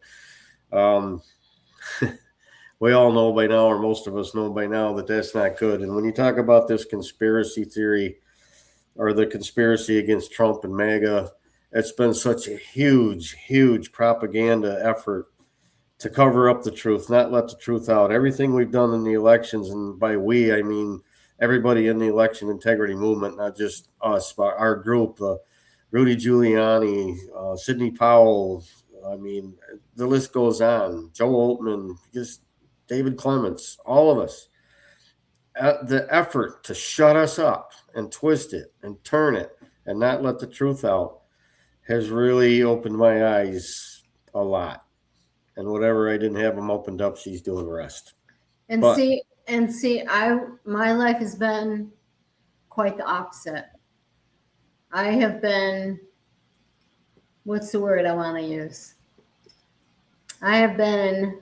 We all know by now, or most of us know by now, that that's not good. And when you talk about this conspiracy theory or the conspiracy against Trump and MAGA, it's been such a huge, huge propaganda effort to cover up the truth, not let the truth out. Everything we've done in the elections, and by we, I mean everybody in the election integrity movement, not just us, but our group, Rudy Giuliani, Sidney Powell, I mean, the list goes on. Joe Altman, just David Clements, all of us. The effort to shut us up and twist it and turn it and not let the truth out has really opened my eyes a lot. And whatever I didn't have them opened up, she's doing the rest. And my life has been quite the opposite. I have been, what's the word I want to use? I have been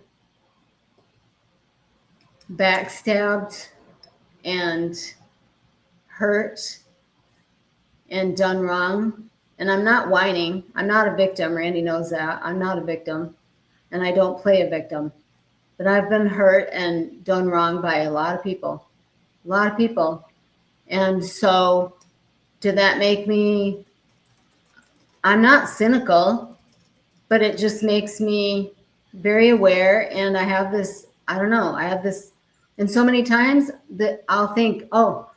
backstabbed and hurt and done wrong. And I'm not whining. I'm not a victim. Randy knows that. I'm not a victim. And I don't play a victim. But I've been hurt and done wrong by a lot of people. A lot of people. And so did that make me, I'm not cynical, but it just makes me very aware. And I have this, I have this, and so many times that I'll think, oh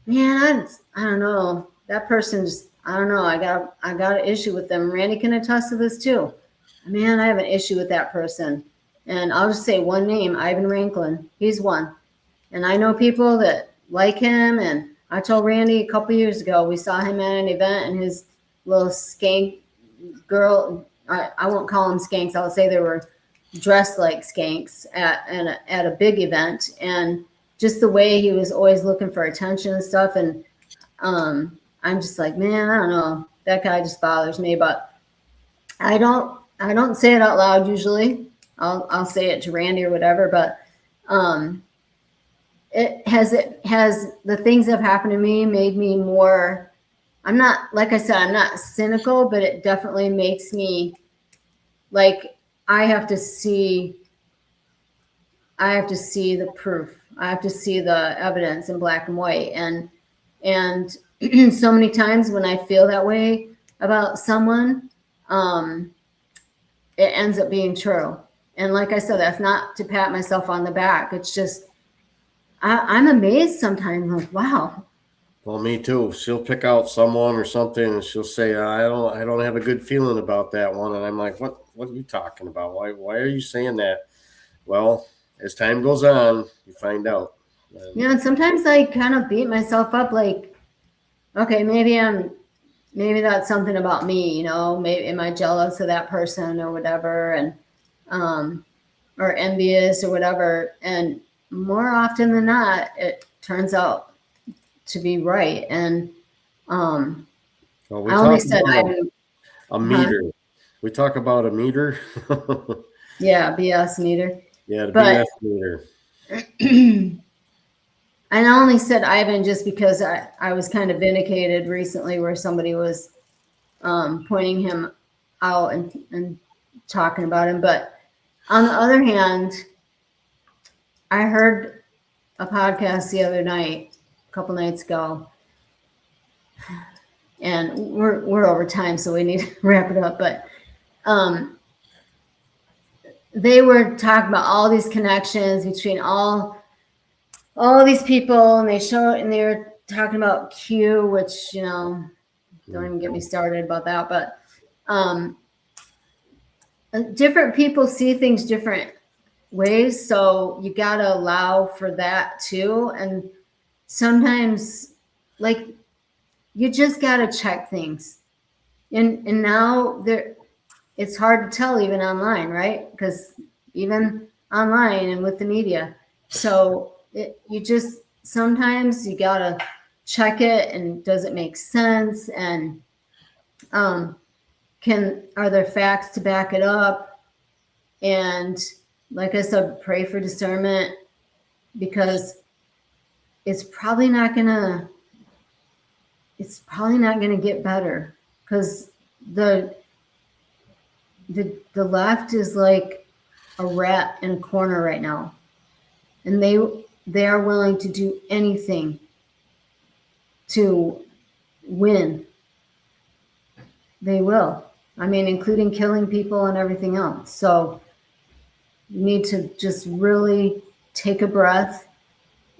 man, I don't know, that person's, I don't know, I got an issue with them. Randy can attest to this too. Man, I have an issue with that person. And I'll just say one name, Ivan Ranklin. He's one. And I know people that like him. And I told Randy a couple years ago, we saw him at an event, and his little skank girl, I won't call them skanks, I'll say they were dressed like skanks at a big event. And just the way he was always looking for attention and stuff. And I'm just like, man, I don't know. That guy just bothers me. But I don't say it out loud usually. I'll say it to Randy or whatever, but it has the things that have happened to me made me more, I'm not, like I said, I'm not cynical, but it definitely makes me like, I have to see the proof. I have to see the evidence in black and white. And so many times when I feel that way about someone, it ends up being true. And like I said, that's not to pat myself on the back. It's just I'm amazed sometimes. Like, wow. Well, me too. She'll pick out someone or something, and she'll say, I don't have a good feeling about that one." And I'm like, What are you talking about? Why are you saying that?" Well, as time goes on, you find out. And And sometimes I kind of beat myself up like, okay, maybe that's something about me, maybe am I jealous of that person or whatever, and um or envious or whatever. And more often than not, it turns out to be right. And um well, we I only talk said I about do. a Huh? meter. We talk about a meter. Yeah, BS meter. Yeah, the But BS meter. and I only said Ivan just because I was kind of vindicated recently where somebody was pointing him out and talking about him. But on the other hand, I heard a podcast the other night, a couple nights ago, and we're over time, so we need to wrap it up. But um, they were talking about all these connections between all these people, and they were talking about Q, which don't even get me started about that. But um, different people see things different ways, so you got to allow for that too. And sometimes, like, you just got to check things. And now it's hard to tell even online, right? Because even online and with the media, so you just sometimes you gotta check it, and does it make sense, and um, are there facts to back it up? And like I said, pray for discernment, because it's probably not gonna get better, because the the left is like a rat in a corner right now, and they are willing to do anything to win. They will. I mean, including killing people and everything else. So you need to just really take a breath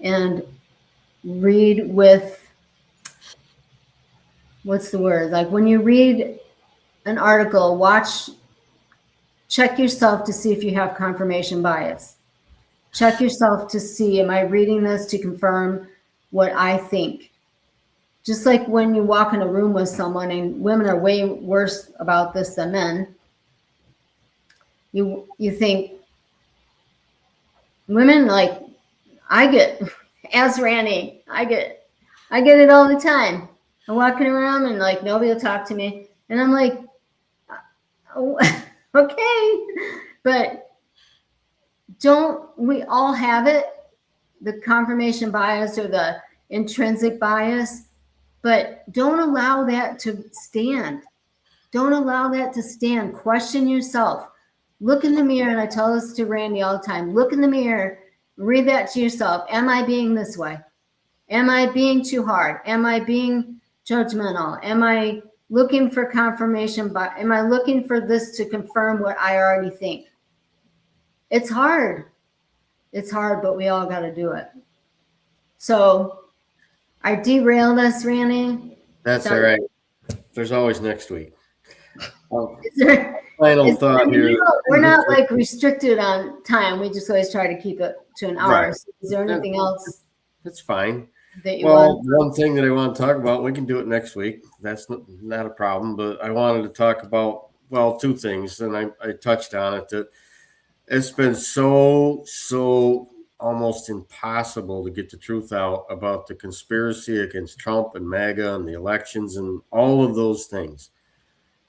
and read with, what's the word? Like when you read an article, check yourself to see if you have confirmation bias. Check yourself to see, am I reading this to confirm what I think? Just like when you walk in a room with someone, and women are way worse about this than men. You think women, like, I get, as Randy, I get it all the time. I'm walking around and like nobody will talk to me, and I'm like, oh, okay, but don't we all have it? The confirmation bias or the intrinsic bias, but don't allow that to stand. Don't allow that to stand. Question yourself. Look in the mirror, and I tell this to Randy all the time. Look in the mirror, read that to yourself. Am I being this way? Am I being too hard? Am I being judgmental? Am I looking for confirmation? Am I looking for this to confirm what I already think? It's hard. It's hard, but we all got to do it. So I derailed us, Randy. That's all Sorry. right. There's always next week. Is there, Final thought here. we're not like restricted on time. We just always try to keep it to an hour. Right. So is there anything else That's fine. that you Well, want? one thing that I want to talk about, we can do it next week. That's not a problem. But I wanted to talk about, well, two things, and I touched on it, that it's been so almost impossible to get the truth out about the conspiracy against Trump and MAGA and the elections and all of those things.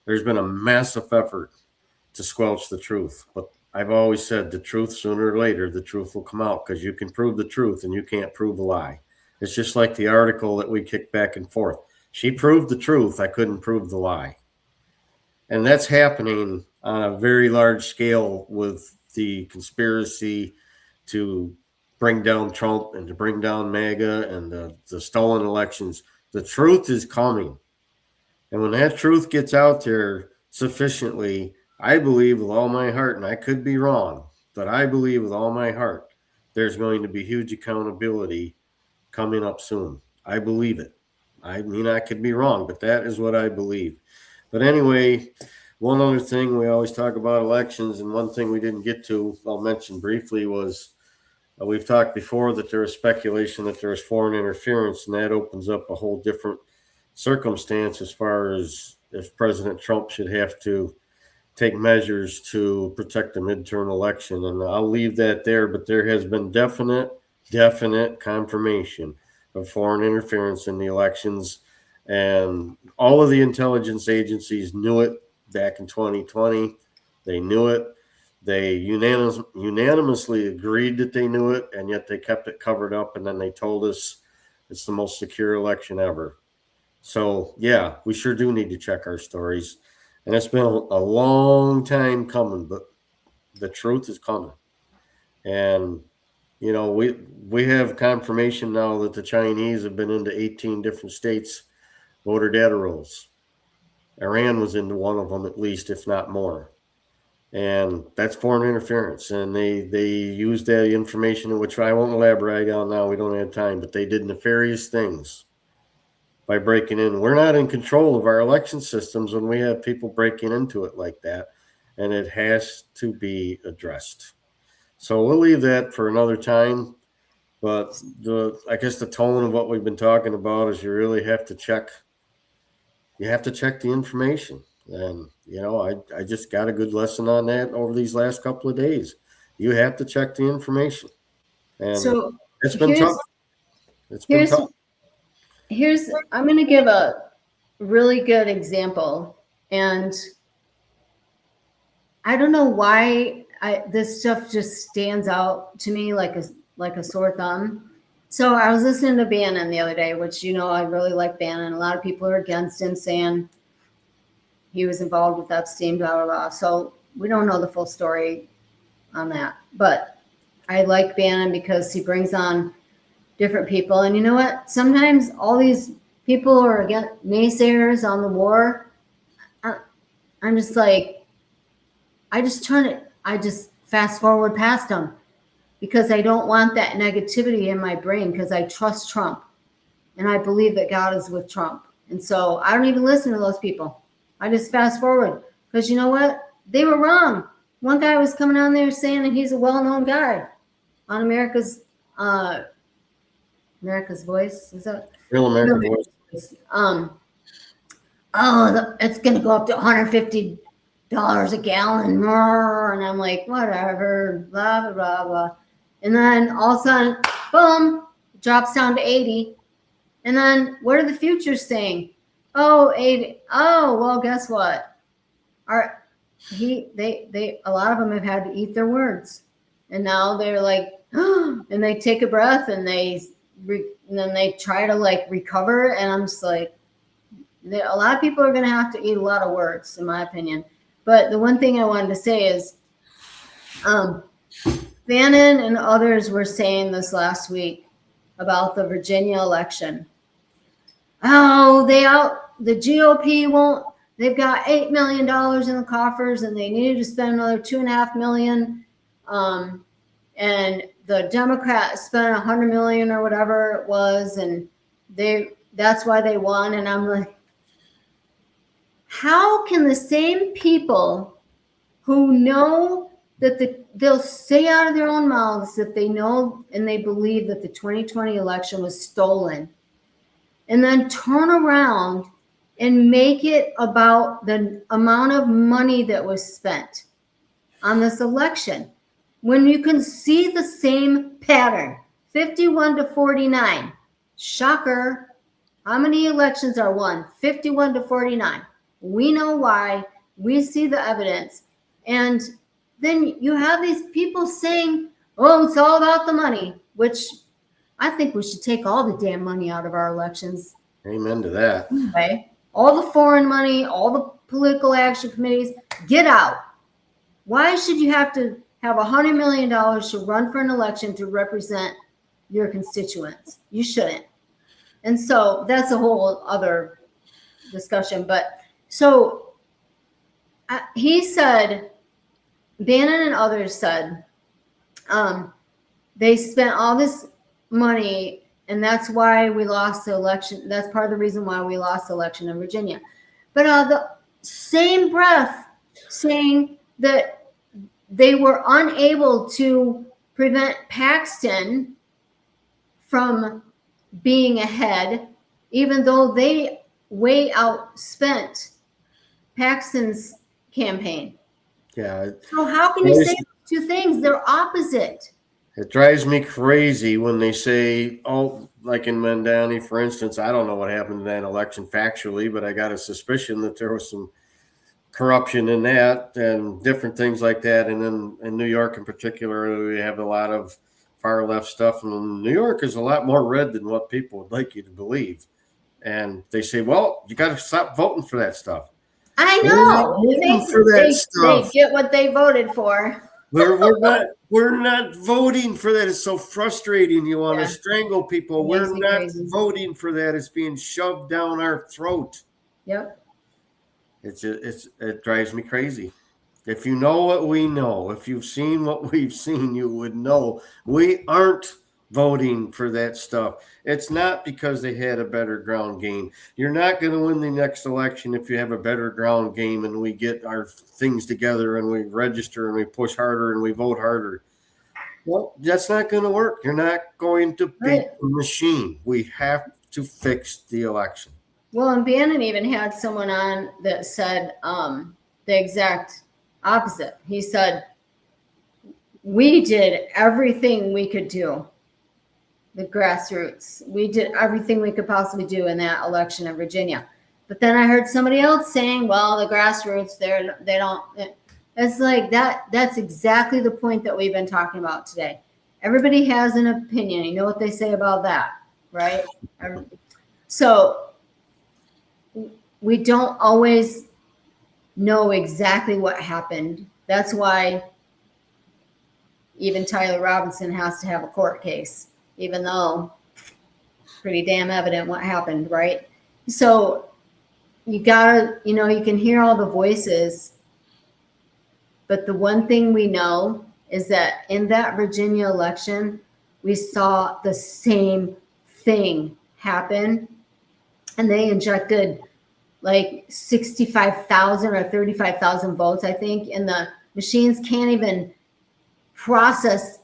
There's been a massive effort to squelch the truth, but I've always said the truth, sooner or later, the truth will come out, because you can prove the truth and you can't prove a lie. It's just like the article that we kicked back and forth. She proved the truth. I couldn't prove the lie. And that's happening on a very large scale with the conspiracy to bring down Trump and to bring down MAGA and the stolen elections. The truth is coming. And when that truth gets out there sufficiently, I believe with all my heart, and I could be wrong, but I believe with all my heart there's going to be huge accountability coming up soon. I believe it. I mean, I could be wrong, but that is what I believe. But anyway, one other thing we always talk about elections, and one thing we didn't get to, I'll mention briefly, was we've talked before that there is speculation that there is foreign interference, and that opens up a whole different circumstance as far as if President Trump should have to take measures to protect the midterm election. And I'll leave that there, but there has been definite confirmation of foreign interference in the elections. And all of the intelligence agencies knew it back in 2020. They knew it. They unanimously agreed that they knew it, and yet they kept it covered up. And then they told us it's the most secure election ever. So, yeah, we sure do need to check our stories. And it's been a long time coming, but the truth is coming. And we have confirmation now that the Chinese have been into 18 different states voter data rolls. Iran was into one of them at least, if not more. And that's foreign interference. And they used that information, which I won't elaborate on now. We don't have time, but they did nefarious things by breaking in. We're not in control of our election systems when we have people breaking into it like that, and it has to be addressed. So we'll leave that for another time. But I guess the tone of what we've been talking about is you really have to check. You have to check the information, and I just got a good lesson on that over these last couple of days. You have to check the information, and So it's been here's tough. It's been here's tough. here's I'm going to give a really good example, and I don't know why this stuff just stands out to me like a sore thumb. So I was listening to Bannon the other day, which I really like Bannon. A lot of people are against him, saying he was involved with Epstein, blah blah blah. So we don't know the full story on that, but I like Bannon because he brings on different people. And you know what? Sometimes all these people are against naysayers on the war. I'm just like, I just fast forward past them because I don't want that negativity in my brain because I trust Trump and I believe that God is with Trump. And so I don't even listen to those people. I just fast forward because you know what? They were wrong. One guy was coming on there saying that he's a well-known guy on America's Voice. Is that Real American Voice. It's going to go up to $150 a gallon. And I'm like, whatever, blah, blah, blah, blah. And then all of a sudden, boom, drops down to 80. And then what are the futures saying? Oh, 80. Oh, well, guess what? A lot of them have had to eat their words. And now they're like, and they take a breath and then they try to recover. And I'm just like, a lot of people are going to have to eat a lot of words, in my opinion. But the one thing I wanted to say is, Bannon and others were saying this last week about the Virginia election. Oh, the GOP won't. They've got $8 million in the coffers, and they needed to spend another $2.5 million. And the Democrats spent $100 million or whatever it was, and that's why they won. And I'm like, how can the same people who know that they'll say out of their own mouths that they know and they believe that the 2020 election was stolen, and then turn around and make it about the amount of money that was spent on this election, when you can see the same pattern, 51 to 49. Shocker. How many elections are won? 51 to 49. We know why. We see the evidence. And then you have these people saying, oh, it's all about the money, which I think we should take all the damn money out of our elections. Amen to that. Okay. All the foreign money, all the political action committees, get out. Why should you have to have $100 million to run for an election to represent your constituents? You shouldn't. And so that's a whole other discussion. But so he said, Bannon and others said, they spent all this money, and that's why we lost the election. That's part of the reason why we lost the election in Virginia. But the same breath saying that they were unable to prevent Paxton from being ahead, even though they way outspent Paxton's campaign. Yeah. So how can you say two things? They're opposite. It drives me crazy when they say, oh, like in Mandani, for instance, I don't know what happened in that election factually, but I got a suspicion that there was some corruption in that and different things like that. And then in New York in particular, we have a lot of far left stuff. And New York is a lot more red than what people would like you to believe. And they say, well, you got to stop voting for that stuff. I know. They get what they voted for. We're not voting for that. It's so frustrating. You want to strangle people. We're not voting for that. It's being shoved down our throat. Yep. It drives me crazy. If you know what we know, if you've seen what we've seen, you would know we aren't voting for that stuff. It's not because they had a better ground game. You're not going to win the next election if you have a better ground game and we get our things together and we register and we push harder and we vote harder. Well, that's not going to work. You're not going to beat the machine. We have to fix the election. Well, and Bannon even had someone on that said the exact opposite. He said, we did everything we could do. The grassroots. We did everything we could possibly do in that election in Virginia. But then I heard somebody else saying, well, the grassroots, they don't. It's like that. That's exactly the point that we've been talking about today. Everybody has an opinion. You know what they say about that, right? So we don't always know exactly what happened. That's why even Tyler Robinson has to have a court case, even though it's pretty damn evident what happened, right? So you gotta, you can hear all the voices, but the one thing we know is that in that Virginia election, we saw the same thing happen, and they injected like 65,000 or 35,000 votes, I think, and the machines can't even process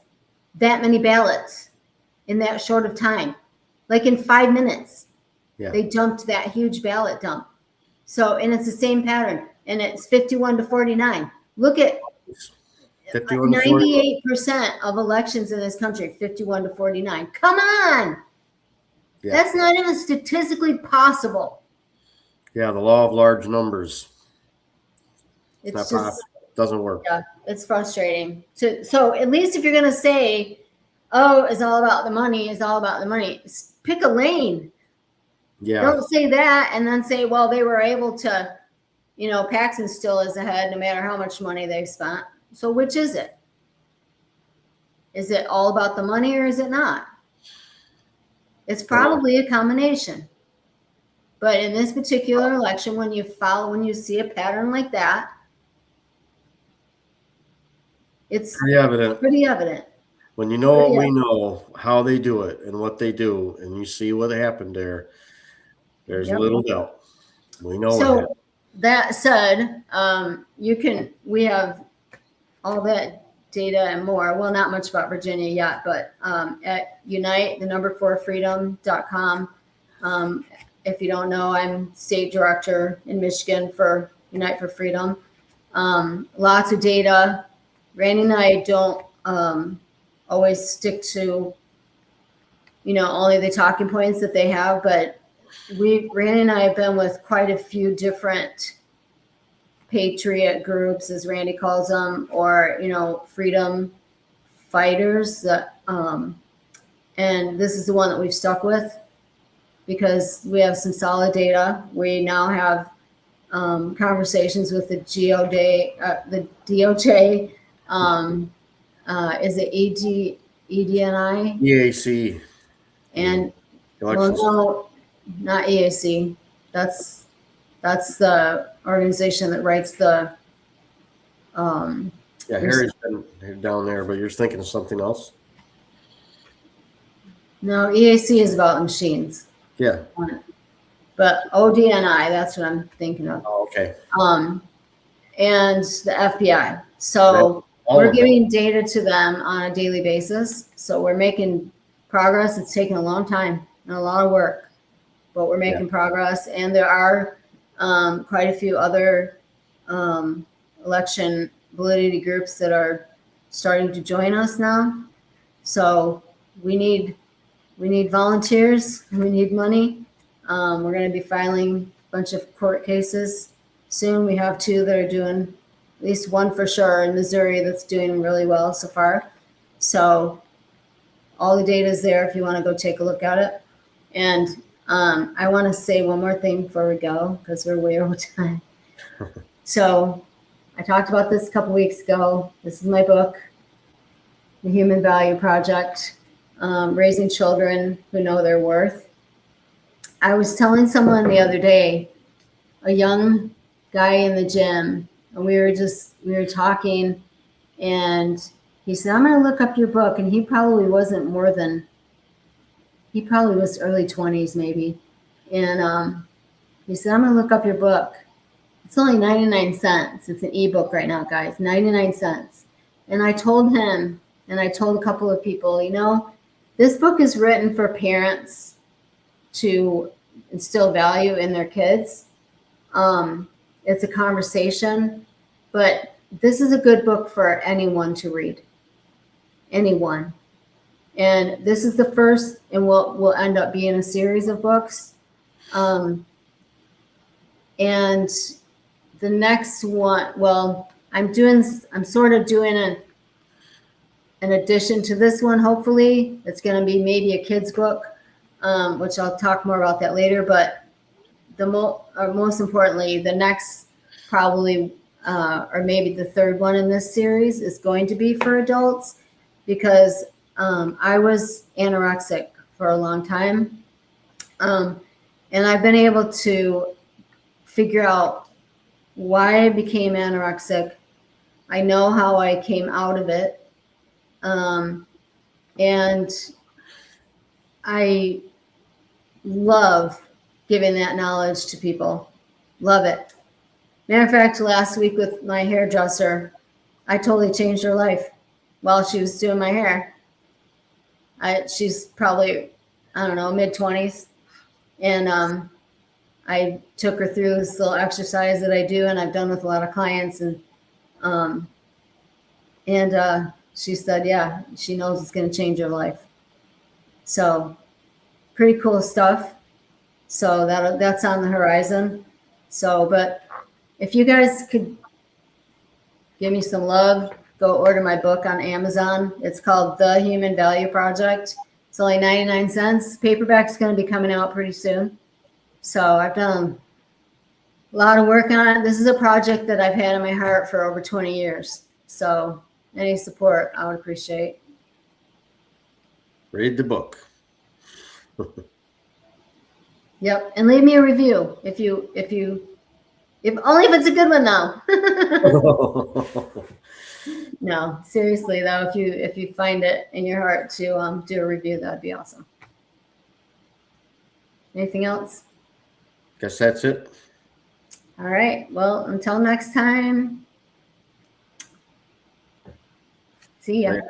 that many ballots in that short of time. Like in 5 minutes, they dumped that huge ballot dump. So, and it's the same pattern, and it's 51 to 49. Look at 98% of elections in this country, 51 to 49. Come on. Yeah. That's not even statistically possible. Yeah, the law of large numbers. It's not just doesn't work. Yeah, it's frustrating. So at least if you're going to say, oh, it's all about the money, pick a lane. Yeah. Don't say that and then say, well, they were able to, Paxton still is ahead no matter how much money they've spent. So which is it? Is it all about the money or is it not? It's probably a combination. But in this particular election, when you see a pattern like that, it's pretty evident. When you know what we know, how they do it and what they do, and you see what happened there, there's little doubt. We know what happened. That said, we have all that data and more. Well, not much about Virginia yet, but at unite4freedom.com. If you don't know, I'm state director in Michigan for Unite for Freedom. Lots of data. Randy and I don't always stick to, only the talking points that they have, but Randy and I have been with quite a few different patriot groups, as Randy calls them, or, freedom fighters. And this is the one that we've stuck with, because we have some solid data. We now have conversations with the DOJ. Is it EDNI? EAC. And no, not EAC. That's the organization that writes the Yeah, there's- Harry's been down there, but you're thinking of something else? no, EAC is about machines, Yeah. but ODNI, that's what I'm thinking of. Oh, okay. And the FBI. Right. So All we're of them. giving data to them on a daily basis. So we're making progress. It's taken a long time and a lot of work, but we're making progress. And there are quite a few other election validity groups that are starting to join us now. So we need volunteers. We need money. We're going to be filing a bunch of court cases soon. We have two that are doing, at least one for sure in Missouri that's doing really well so far. So all the data is there if you want to go take a look at it. And I want to say one more thing before we go because we're way over time. So I talked about this a couple weeks ago. This is my book, The Human Value Project, Raising Children Who Know Their Worth. I was telling someone the other day, a young guy in the gym, and we were talking, and he said, I'm going to look up your book. And he probably was early 20s maybe. And he said, I'm going to look up your book. It's only 99 cents. It's an ebook right now, guys, 99 cents. And I told him, and I told a couple of people, this book is written for parents to instill value in their kids. It's a conversation, but this is a good book for anyone to read. Anyone. And this is the first, and will end up being a series of books. And the next one, well, I'm sort of doing an addition to this one, hopefully. It's going to be maybe a kid's book, which I'll talk more about that later. But most importantly, the next probably, or maybe the third one in this series is going to be for adults, because I was anorexic for a long time. And I've been able to figure out why I became anorexic. I know how I came out of it. And I love giving that knowledge to people. Love it. Matter of fact, last week with my hairdresser, I totally changed her life while she was doing my hair. She's probably, I don't know, mid-20s. And I took her through this little exercise that I do, and I've done with a lot of clients. And she said, yeah, she knows it's going to change her life. So pretty cool stuff. So that's on the horizon. So, but if you guys could give me some love, go order my book on Amazon. It's called The Human Value Project. It's only 99 cents. Paperback's going to be coming out pretty soon. So I've done a lot of work on it. This is a project that I've had in my heart for over 20 years. So any support I would appreciate. Read the book. Yep, and leave me a review if only if it's a good one though. No, seriously though, if you find it in your heart to do a review, that'd be awesome. Anything else? Guess that's it. All right. Well, until next time. See ya.